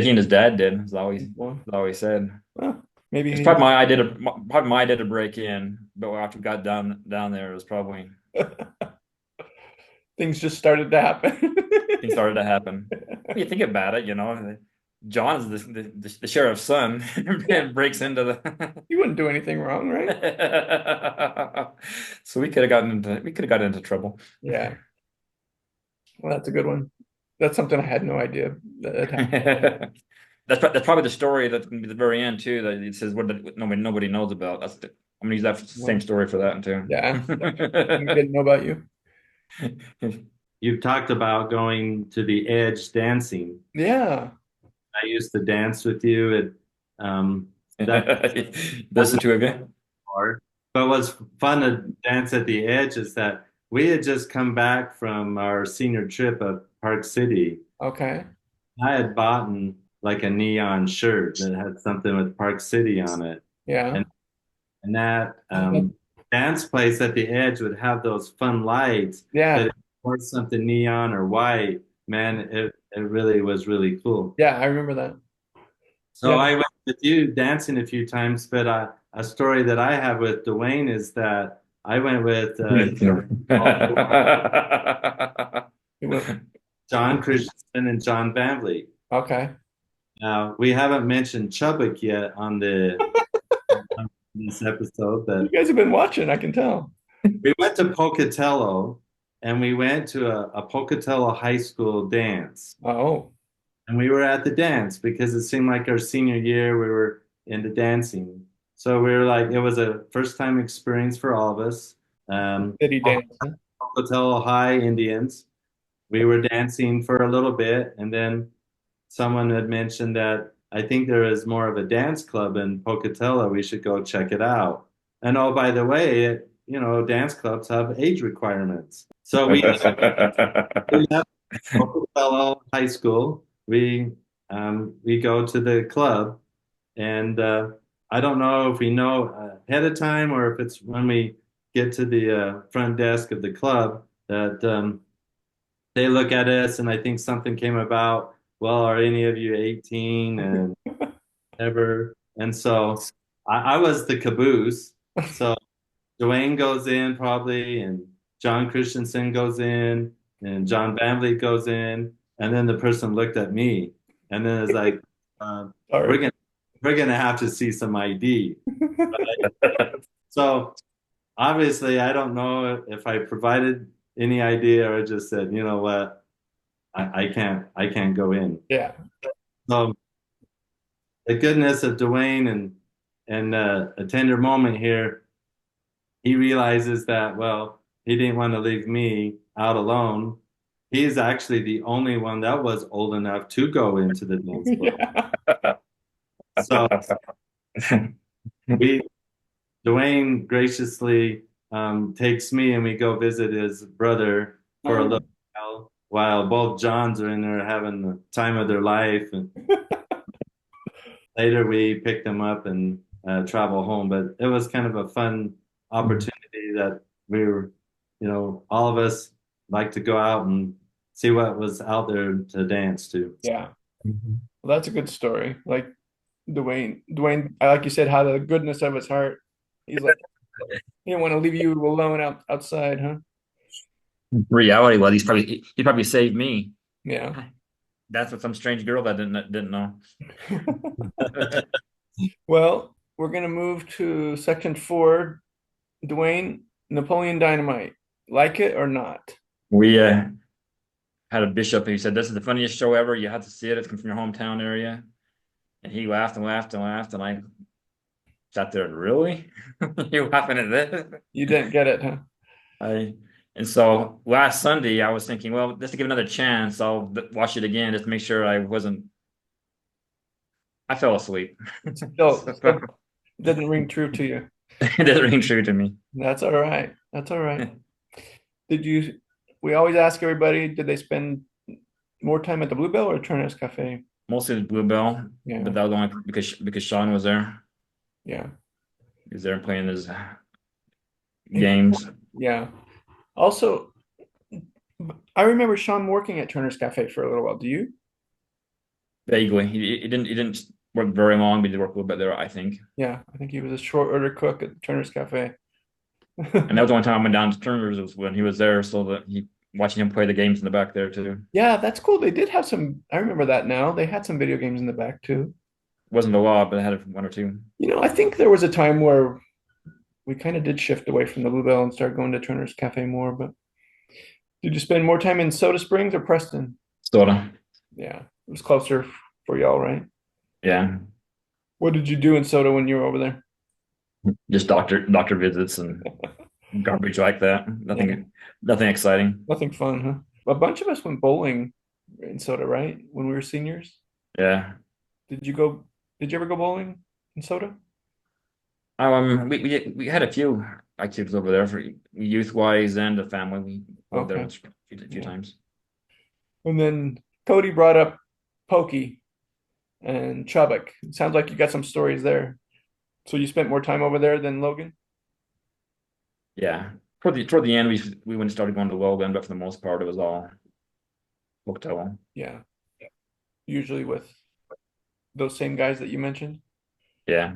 and his dad did. That's all he said. Well, maybe it's probably my idea to break in, but after we got down there, it was probably things just started to happen. Things started to happen. When you think about it, John is the sheriff's son and breaks into the. He wouldn't do anything wrong, right? So we could have gotten into trouble. Yeah. Well, that's a good one. That's something I had no idea that happened. That's probably the story that's gonna be the very end too. That it says what nobody knows about. I'm gonna use that same story for that too. Yeah. I didn't know about you. You've talked about going to the edge dancing. Yeah. I used to dance with you at That's the two of you. hard. But what's fun to dance at the edge is that we had just come back from our senior trip at Park City. Okay. I had bought like a neon shirt that had something with Park City on it. Yeah. And that dance place at the edge would have those fun lights Yeah. that or something neon or white. Man, it really was really cool. Yeah, I remember that. So Yeah. I went with you dancing a few times, but a story that I have with Duane is that I went with John Christensen and John Bambley. Okay. Now, we haven't mentioned Chubbuck yet on this episode, You but guys have been watching, I can tell. we went to Pocatello and we went to a Pocatello high school dance. Oh. And we were at the dance because it seemed like our senior year we were into dancing. So we were like, it was a first time experience for all of us. City dance. Pocatello High Indians. We were dancing for a little bit, and then someone had mentioned that I think there is more of a dance club in Pocatello. We should go check it out. And oh, by the way, dance clubs have age requirements. So we left Pocatello High School. We go to the club, and I don't know if we know ahead of time or if it's when we get to the front desk of the club that they look at us, and I think something came about. Well, are any of you 18 and ever? And so I was the caboose. So Duane goes in probably, and John Christensen goes in, and John Bambley goes in, and then the person looked at me, and then it's like, we're gonna have to see some ID. Right? So obviously, I don't know if I provided any idea or just said, you know what, I can't go in. Yeah. So the goodness of Duane and a tender moment here, he realizes that, well, he didn't want to leave me out alone. He's actually the only one that was old enough to go into the dance club. So Duane graciously takes me and we go visit his brother for a little while both Johns are in there having the time of their life. And later we pick them up and travel home. But it was kind of a fun opportunity that we were, all of us like to go out and see what was out there to dance to. Yeah. Well, that's a good story. Like Duane, like you said, had the goodness of his heart. He's like, he didn't want to leave you alone outside, huh? Reality was he probably saved me. Yeah. That's what some strange girl that didn't know. Well, we're gonna move to section 4. Duane, Napoleon Dynamite. Like it or not? We had a bishop who said, "This is the funniest show ever. You have to see it. It's from your hometown area." And he laughed and laughed and laughed, and I sat there. Really? You laughing at this? You didn't get it, huh? And so last Sunday, I was thinking, well, just to give another chance, I'll watch it again just to make sure I fell asleep. Still didn't ring true to you. It doesn't ring true to me. That's all right. That's all right. We always ask everybody, did they spend more time at the Bluebell or Turner's Cafe? Mostly the Bluebell, Yeah. but that was only because Sean was there. Yeah. He was there playing his games. Yeah. Also, I remember Sean working at Turner's Cafe for a little while. Do you? Vaguely. He didn't work very long, but he did work a little bit there, I think. Yeah, I think he was a short order cook at Turner's Cafe. And that was the only time I went down to Turner's was when he was there, so that watching him play the games in the back there too. Yeah, that's cool. They did have some, I remember that now. They had some video games in the back too. Wasn't a lot, but I had one or two. I think there was a time where we kind of did shift away from the Bluebell and start going to Turner's Cafe more, but did you spend more time in Soda Springs or Preston? Soda. Yeah, it was closer for y'all, right? Yeah. What did you do in Soda when you were over there? Just doctor visits and garbage like that. Nothing exciting. Nothing fun, huh? A bunch of us went bowling in Soda, right? When we were seniors. Yeah. Did you go? Did you ever go bowling in Soda? We had a few activities over there for youth wise and the family. We go there Okay. a few Yeah. times. And then Cody brought up Pokey and Chubbuck. It sounds like you got some stories there. So you spent more time over there than Logan? Yeah. Toward the end, we went and started going to Logan, but for the most part, it was all hotel. Yeah. Usually with those same guys that you mentioned. Yeah.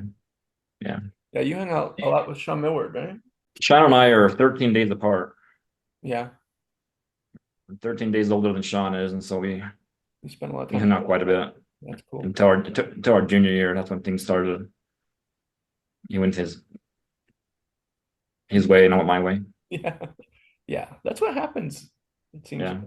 Yeah. Yeah, you hung out a lot with Sean Millward, right? Sean and I are 13 days apart. Yeah. I'm 13 days older than Sean is, and so we spent a lot of we time. hung out quite a bit. That's cool. Until our junior year, that's when things started. He went his way and I went my way. Yeah. Yeah. That's what happens. It seems. Yeah.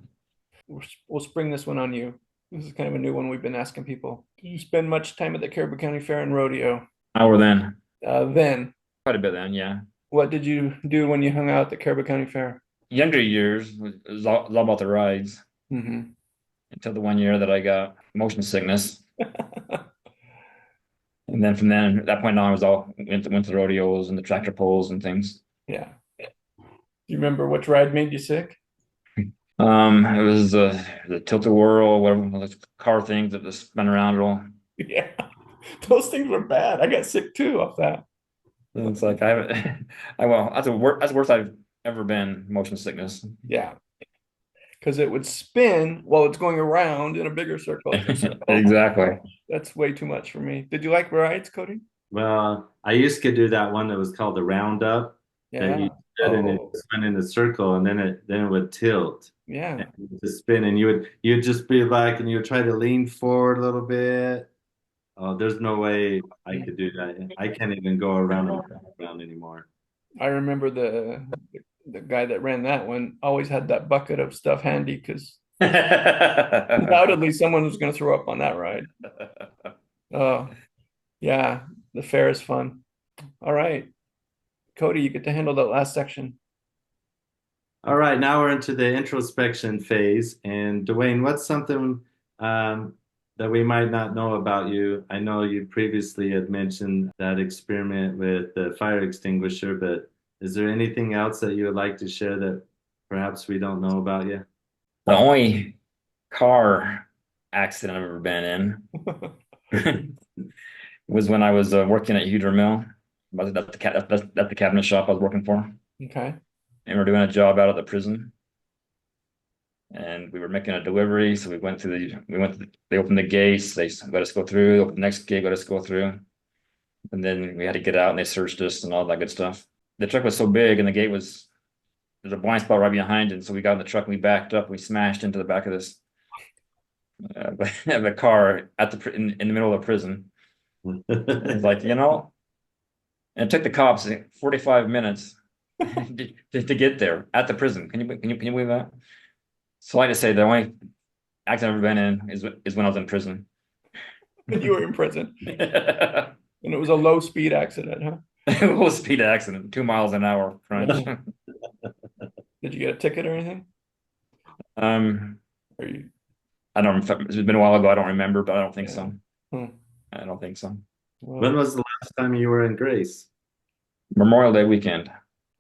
We'll spring this one on you. This is kind of a new one we've been asking people. Did you spend much time at the Caribou County Fair and Rodeo? Hour then. Then. Quite a bit then, yeah. What did you do when you hung out at the Caribou County Fair? Younger years it was all about the rides. Mm-hmm. Until the one year that I got motion sickness. And then from then, at that point on, I was went to the rodeos and the tractor pulls and things. Yeah. Do you remember which ride made you sick? It was the tilt-a-whirl, whatever, those car things that just spin around it all. Yeah. Those things were bad. I got sick too off that. And it's like I haven't. That's the worst I've ever been. Motion sickness. Yeah. Because it would spin while it's going around in a bigger circle. Exactly. That's way too much for me. Did you like rides, Cody? Well, I used to do that one that was called the roundup. Yeah. That you did and it spun in a circle and then it would tilt. Yeah. And it would just spin and you'd just be like and you would try to lean forward a little bit. Oh, there's no way I could do that. I can't even go around and around anymore. I remember the guy that ran that one always had that bucket of stuff handy because undoubtedly someone was going to throw up on that ride. Oh, yeah, the fair is fun. All right, Cody, you get to handle that last section. All right, now we're into the introspection phase. And Duane, what's something that we might not know about you? I know you previously had mentioned that experiment with the fire extinguisher, but is there anything else that you would like to share that perhaps we don't know about you? The only car accident I've ever been in was when I was working at Hydro Mill. That's the cabinet shop I was working for. Okay. And we're doing a job out of the prison. And we were making a delivery, so they opened the gates, they let us go through, opened the next gate, let us go through. And then we had to get out and they searched us and all that good stuff. The truck was so big and there's a blind spot right behind it. So we got in the truck and we backed up, we smashed into the back of this the car in the middle of the prison. It's like, and it took the cops 45 minutes to get there at the prison. Can you believe that? So I like to say the only accident I've ever been in is when I was in prison. You were in prison. And it was a low speed accident, huh? Low speed accident, 2 miles an hour crunch. Did you get a ticket or anything? Are you? I don't. It's been a while ago. I don't remember, but I don't think so. I don't think so. Well, when was the last time you were in Grace? Memorial Day weekend.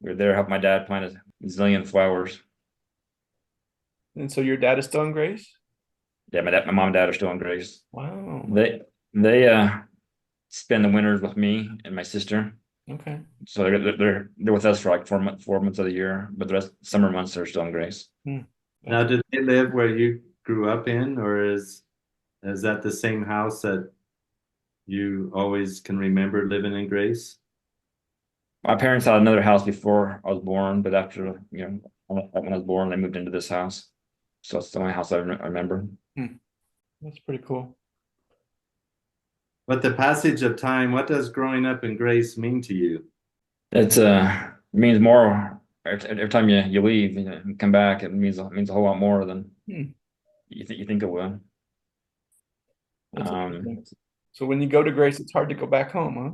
We were there, helped my dad plant a zillion flowers. And so your dad is still in Grace? Yeah, my mom and dad are still in Grace. Wow. They spend the winters with me and my sister. Okay. So they're with us for like 4 months of the year, but the rest summer months they're still in Grace. Now, did they live where you grew up in, or is that the same house that you always can remember living in Grace? My parents had another house before I was born, but after when I was born, they moved into this house. So it's the only house I remember. That's pretty cool. But the passage of time, what does growing up in Grace mean to you? It means more every time you leave and come back. It means a whole lot more than You think it will. That's interesting. So when you go to Grace, it's hard to go back home, huh?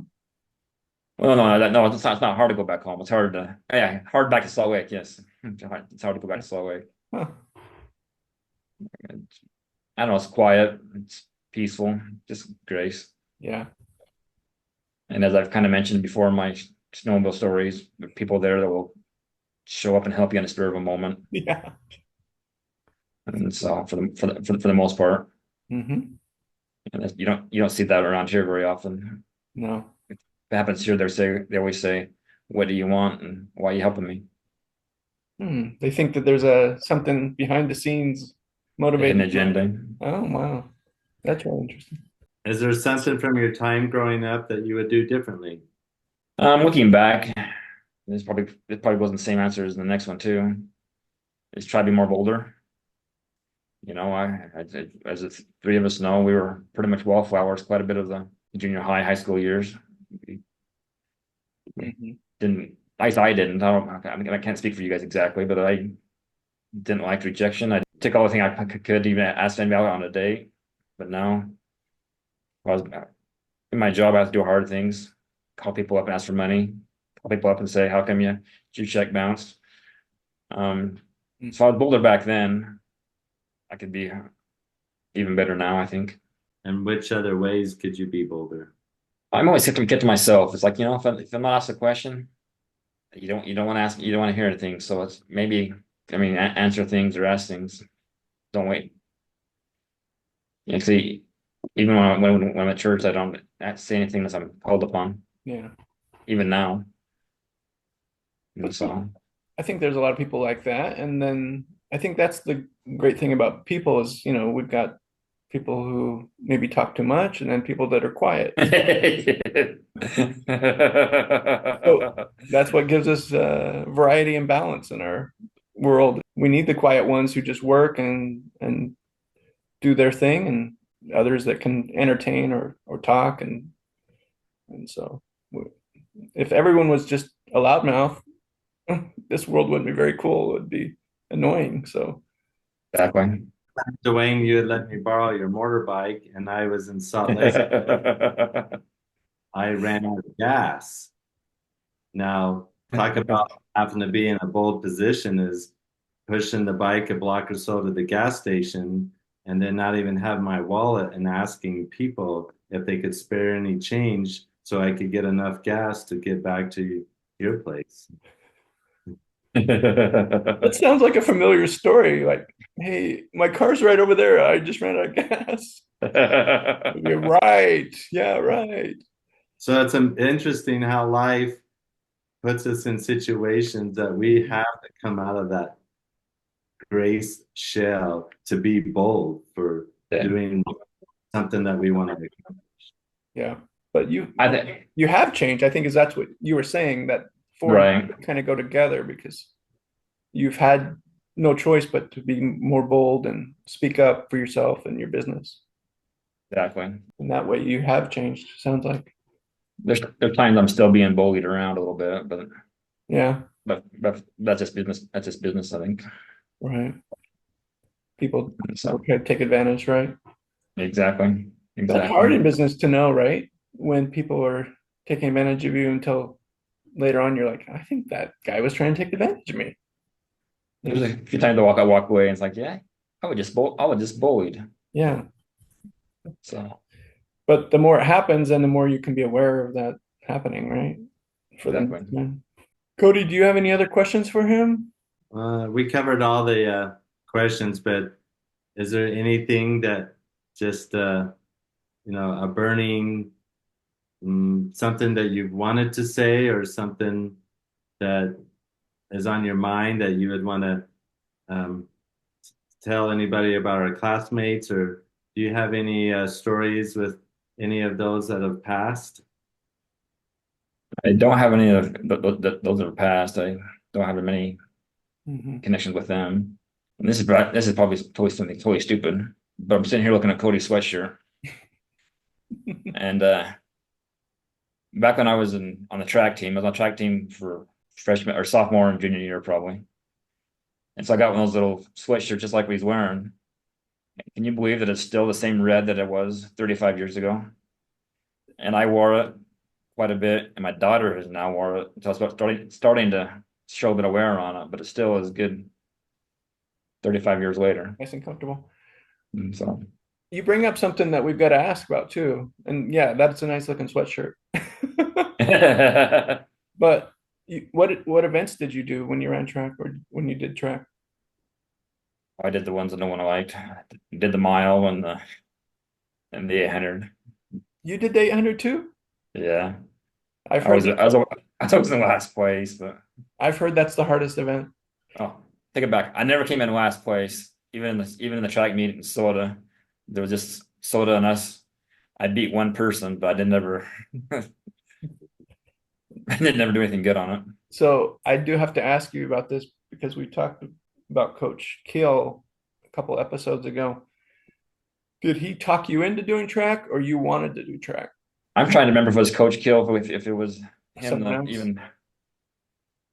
Well, no, it's not hard to go back home. It's hard to, yeah, hard back to Salt Lake. Yes, it's hard to go back to Salt Lake. Huh. I don't know. It's quiet. It's peaceful. Just Grace. Yeah. And as I've kind of mentioned before in my snowmobile stories, there are people there that will show up and help you in the spur of a moment. Yeah. And so for the most part, Mm-hmm. and you don't see that around here very often. No. If it happens here, they always say, "What do you want and why are you helping me?" They think that there's something behind the scenes An motivating. agenda. Oh, wow. That's really interesting. Is there something from your time growing up that you would do differently? Looking back, it probably wasn't the same answer as the next one too. Is try to be more bolder. You know, as the three of us know, we were pretty much wallflowers quite a bit of the junior high school years. Mhm. Didn't, at least I didn't. I mean, I can't speak for you guys exactly, but I didn't like rejection. I took all the thing I could, even ask anybody out on a date. But now, I was in my job, I have to do hard things, call people up and ask for money, call people up and say, "How come your check bounced?" So I was bolder back then. I could be even better now, I think. And which other ways could you be bolder? I'm always have to get to myself. It's like, if I'm not asked a question, you don't want to ask, you don't want to hear anything. So it's maybe, answer things or ask things. Don't wait. See, even when I'm at church, I don't say anything unless I'm called upon. Yeah. Even now. And so I think there's a lot of people like that. And then I think that's the great thing about people is, we've got people who maybe talk too much and then people that are quiet. So that's what gives us variety and balance in our world. We need the quiet ones who just work and do their thing, and others that can entertain or talk. And so if everyone was just a loudmouth, this world wouldn't be very cool. It would be annoying. So exactly. Duane, you had let me borrow your motorbike, and I was in Salt Lake. I ran out of gas. Now, talk about having to be in a bold position is pushing the bike a block or so to the gas station and then not even have my wallet and asking people if they could spare any change so I could get enough gas to get back to your place. That sounds like a familiar story. Like, hey, my car's right over there. I just ran out of gas. You're right. Yeah, right. So it's interesting how life puts us in situations that we have to come out of that grace shell to be bold for doing something that we want to accomplish. Yeah, but you think have changed. I think is that's what you were saying, that four kind of go together because you've had no choice but to be more bold and speak up for yourself and your business. Exactly. And that way you have changed, sounds like. There's times I'm still being bullied around a little bit, but yeah. But that's just business. That's just business, I think. Right. People take advantage, right? Exactly. That's hard in business to know, right? When people are taking advantage of you until later on, you're like, I think that guy was trying to take advantage of me. There's a few times I walk away, and it's like, yeah, I was just bullied. Yeah. So, but the more it happens, and the more you can be aware of that happening, right? For them. Cody, do you have any other questions for him? We covered all the questions, but is there anything that just a burning something that you've wanted to say or something that is on your mind that you would want to tell anybody about our classmates, or do you have any stories with any of those that have passed? I don't have any of those that have passed. I don't have many connections with them. And this is probably something totally stupid, but I'm sitting here looking at Cody's sweatshirt. And back when I was on the track team, I was on the track team for freshman or sophomore and junior year probably. And so I got one of those little sweatshirts just like what he's wearing. Can you believe that it's still the same red that it was 35 years ago? And I wore it quite a bit, and my daughter has now wore it. So it's starting to show a bit of wear on it, but it still is good 35 years later. Nice and comfortable. So You bring up something that we've got to ask about too. And yeah, that's a nice looking sweatshirt. But what events did you do when you ran track or when you did track? I did the ones that no one liked. Did the mile and the 800. You did the 800 too? Yeah. I've I was heard in last place, but I've heard that's the hardest event. oh, take it back. I never came in last place. Even in the track meet in Soda, there was just Soda and us. I beat one person, but I didn't ever I didn't ever do anything good on it. So I do have to ask you about this because we talked about Coach Kill a couple episodes ago. Did he talk you into doing track or you wanted to do track? I'm trying to remember if it was Coach Kill, if it was him. Someone else? Even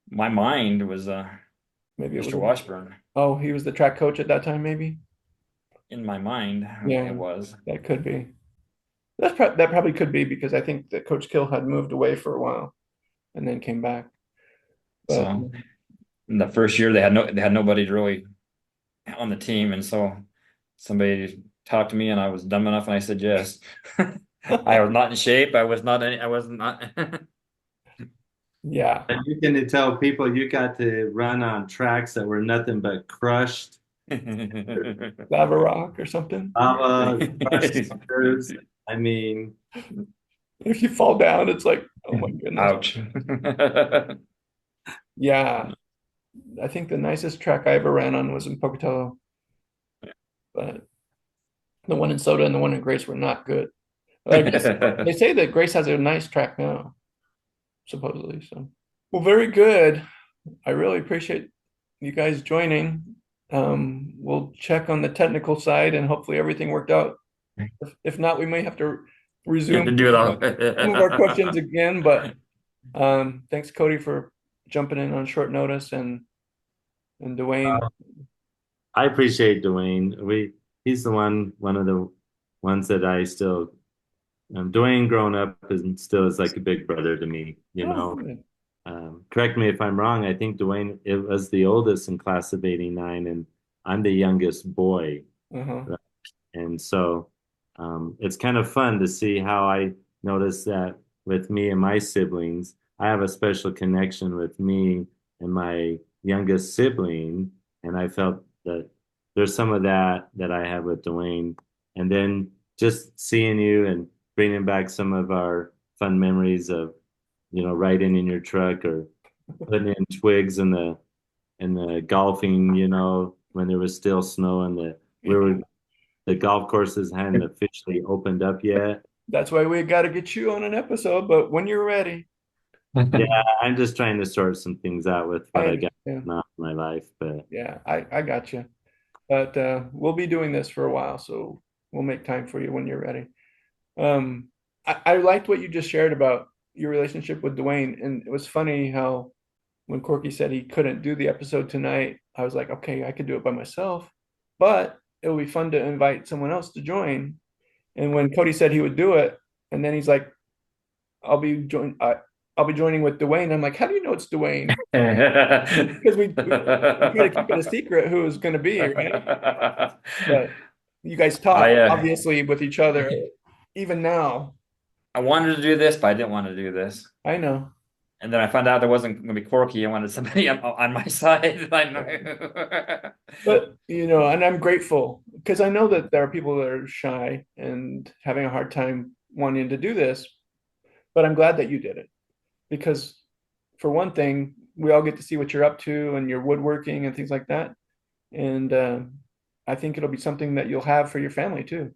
my mind was Maybe it Mr. was. Washburn. Oh, he was the track coach at that time, maybe? In my mind, Yeah. it was. That could be. That probably could be because I think that Coach Kill had moved away for a while and then came back. But So in the first year they had nobody really on the team, and so somebody talked to me and I was dumb enough and I said yes. I was not in shape. I was not. yeah, And you can tell people you got to run on tracks that were nothing but crushed lava rock or something. crushed curves. I mean, If you fall down, it's like, oh my goodness. Ouch. Yeah. I think the nicest track I ever ran on was in Pocatello. But the one in Soda and the one in Grace were not good. I guess they say that Grace has a nice track now, supposedly. So, well, very good. I really appreciate you guys joining. We'll check on the technical side and hopefully everything worked out. If not, we may have to resume Do it all. some of our questions again. But thanks, Cody, for jumping in on short notice, and Duane. I appreciate Duane. He's the one of the ones that I still. Duane growing up is like a big brother to me. You know. good. Correct me if I'm wrong. I think Duane was the oldest in class of '89, and I'm the youngest boy. Uh-huh. And so it's kind of fun to see how I notice that with me and my siblings, I have a special connection with me and my youngest sibling. And I felt that there's some of that I have with Duane. And then just seeing you and bringing back some of our fun memories of, riding in your truck or putting in twigs in the golfing, when there was still snow and the golf courses hadn't officially opened up yet. That's why we got to get you on an episode, but when you're ready. Yeah, I'm just trying to sort some things out with what I got Yeah. in my life. But Yeah, I got you. But we'll be doing this for a while, so we'll make time for you when you're ready. I liked what you just shared about your relationship with Duane, and it was funny how when Corky said he couldn't do the episode tonight, I was like, okay, I could do it by myself, but it would be fun to invite someone else to join. And when Cody said he would do it, and then he's like, I'll be joining with Duane. I'm like, how do you know it's Duane? Because we try to keep it a secret who is going to be, right? But you guys talk obviously with each other, even now. I wanted to do this, but I didn't want to do this. I know. And then I found out there wasn't going to be Corky. I wanted somebody on my side. But, and I'm grateful because I know that there are people that are shy and having a hard time wanting to do this. But I'm glad that you did it because, for one thing, we all get to see what you're up to and your woodworking and things like that. And I think it'll be something that you'll have for your family too.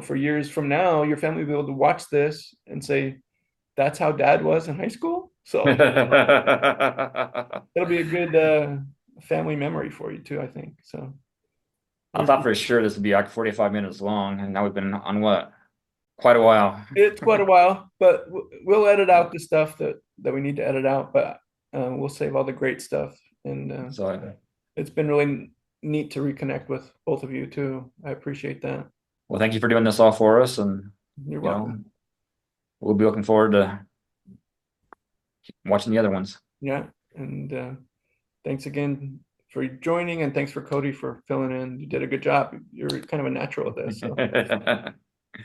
For years from now, your family will be able to watch this and say, that's how Dad was in high school. So it'll be a good family memory for you too, I think. So I thought for sure this would be like 45 minutes long, and now we've been on what? Quite a while. It's quite a while, but we'll edit out the stuff that we need to edit out, but we'll save all the great stuff. And So it's been really neat to reconnect with both of you too. I appreciate that. Well, thank you for doing this all for us, and You're you know, welcome. we'll be looking forward to watching the other ones. Yeah, and thanks again for joining, and thanks for Cody for filling in. You did a good job. You're kind of a natural at this. So.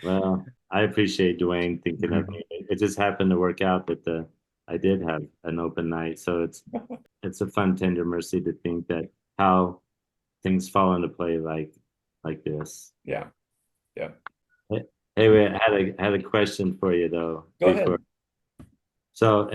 Well, I appreciate Duane thinking of me. It just happened to work out that I did have an open night, so it's a fun tender mercy to think that how things fall into play like this. Yeah, yeah. Hey, wait, I had a question for you though. Go ahead. So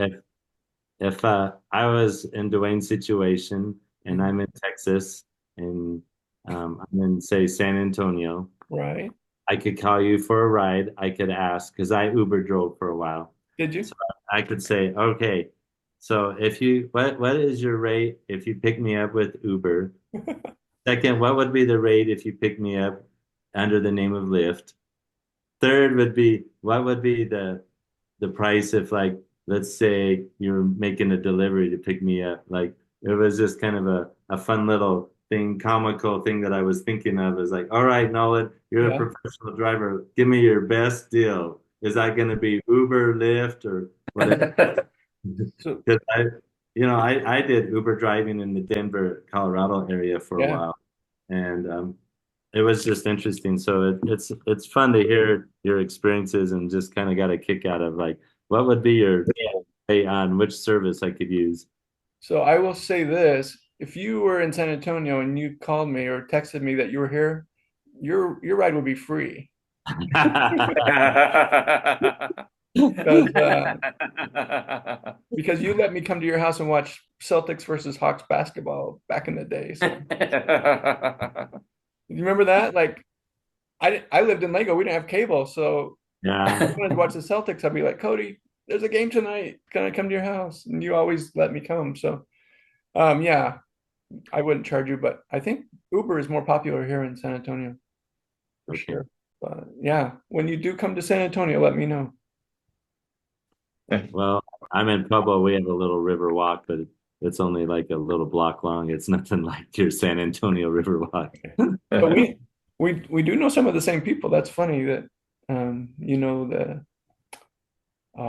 if I was in Duane's situation and I'm in Texas and I'm in say San Antonio, Right. I could call you for a ride. I could ask because I Uber drove for a while. Did you? So I could say, okay, so if you what is your rate if you pick me up with Uber? Second, what would be the rate if you pick me up under the name of Lyft? Third would be what would be the price if like let's say you're making a delivery to pick me up. Like it was just kind of a fun little thing, comical thing that I was thinking of is like, all right, Nolan, you're a Yeah. professional driver. Give me your best deal. Is that going to be Uber, Lyft, or whatever? So Because I did Uber driving in the Denver, Colorado area for a yeah. while, and it was just interesting. So it's fun to hear your experiences and just kind of got a kick out of like, what would be your say on which service I could use? So I will say this: if you were in San Antonio and you called me or texted me that you were here, your ride would be free. Because you let me come to your house and watch Celtics versus Hawks basketball back in the day. So you remember that? Like I lived in Lego. We didn't have cable, so Yeah. I wanted to watch the Celtics. I'd be like, Cody, there's a game tonight. Can I come to your house? And you always let me come. So yeah, I wouldn't charge you, but I think Uber is more popular here in San Antonio for Okay. sure. But yeah, when you do come to San Antonio, let me know. Well, I'm in Pueblo. We have a little river walk, but it's only like a little block long. It's nothing like your San Antonio river walk. But we do know some of the same people. That's funny that you know the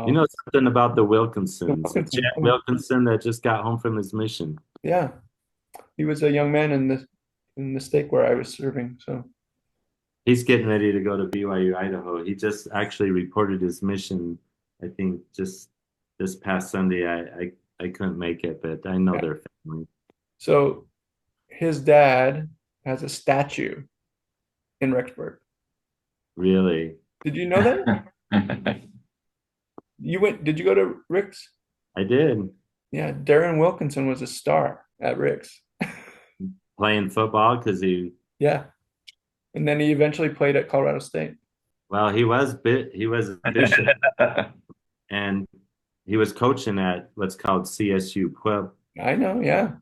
You know something about the the Wilkinsons? Wilkinson. Chad Wilkinson that just got home from his mission. Yeah, he was a young man in the stake where I was serving. So He's getting ready to go to BYU, Idaho. He just actually reported his mission, I think, just this past Sunday. I couldn't make it, but I know yeah. their family. So his dad has a statue in Rexburg. Really, Did you know that? Did you go to Rick's? I did. Yeah, Darren Wilkinson was a star at Rick's. Playing football because Yeah. And then he eventually played at Colorado State. well, he was a bishop and he was coaching at what's called CSU Pueblo. I know, yeah.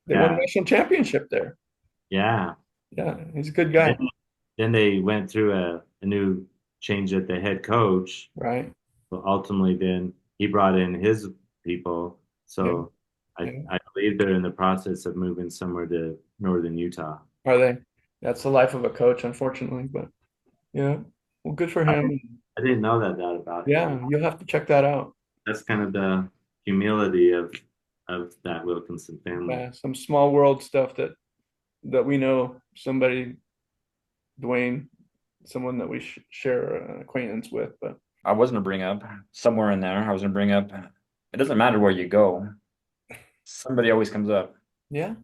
They won a Yeah, national championship there. yeah. Yeah, he's a good guy. Then they went through a new change at the head coach. Right. But ultimately, then he brought in his people. So Yeah. I believe they're in the process of moving somewhere to northern Utah. Are they? That's the life of a coach, unfortunately. But yeah, well, good for him. I didn't know that about him. Yeah, you'll have to check that out. That's kind of the humility of that Wilkinson family. Yeah, some small world stuff that we know somebody, Duane, someone that we share an acquaintance with. But I was gonna bring up somewhere in there. I was gonna bring up. It doesn't matter where you go. Somebody always comes up. yeah,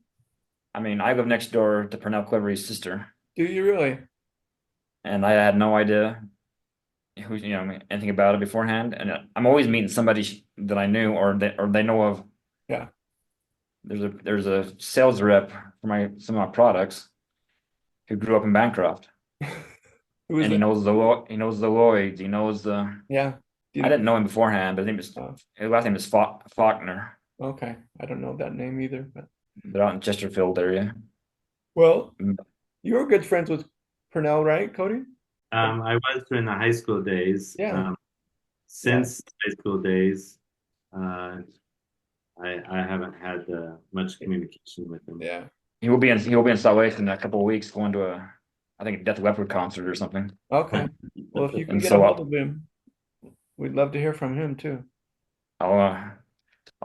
I mean, I live next door to Pernell Clevery's sister, do you really? and I had no idea who anything about it beforehand. And I'm always meeting somebody that I knew or they know of. Yeah. There's a sales rep for some of my products who grew up in Bancroft, Who is and it? he knows the Lloyds. He knows the. Yeah. Do you I didn't know him beforehand, but his last name is Faulkner. Okay, I don't know that name either. But They're out in Chesterfield area. well, Mm. you're good friends with Purnell, right, Cody? I was during the high school days. Yeah. Since high school days, I haven't had much communication with him. Yeah. he will be in Salt Lake in a couple of weeks, going to I think a Death Leopard concert or something. Okay. Well, if you can And get so a hold of him, we'd love to hear from him too. I'll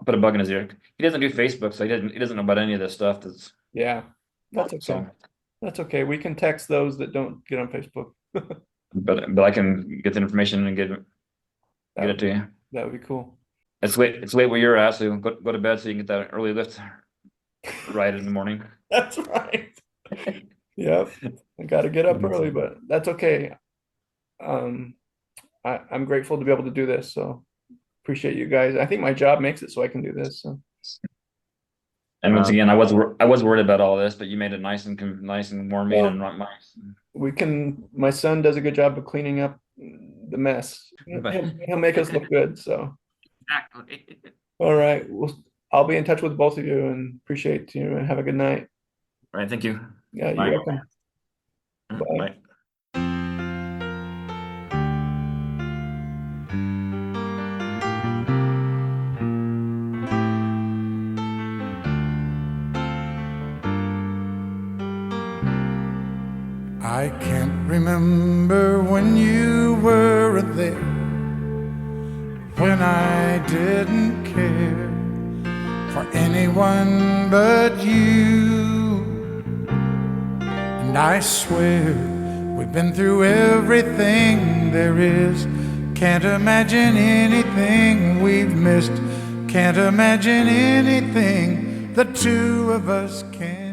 put a bug in his ear. He doesn't do Facebook, so he doesn't know about any of this stuff. Yeah, that's okay. So, That's okay. We can text those that don't get on Facebook. but I can get the information and get it to you. That would be cool. It's late where you're at, so go to bed so you can get that early lift right in the morning. That's right. Yep. I got to get up early, but that's okay. I'm grateful to be able to do this. So appreciate you guys. I think my job makes it so I can do this. So. And once again, I was worried about all this, but you made it nice and warm and nice. My son does a good job of cleaning up the mess. He'll make us look good. So. Exactly. All right. Well, I'll be in touch with both of you and appreciate you and have a good night. All right. Thank you. Yeah, Bye. you're welcome. Bye. I can't remember when you weren't there, when I didn't care for anyone but you. And I swear we've been through everything there is. Can't imagine anything we've missed. Can't imagine anything the two of us can.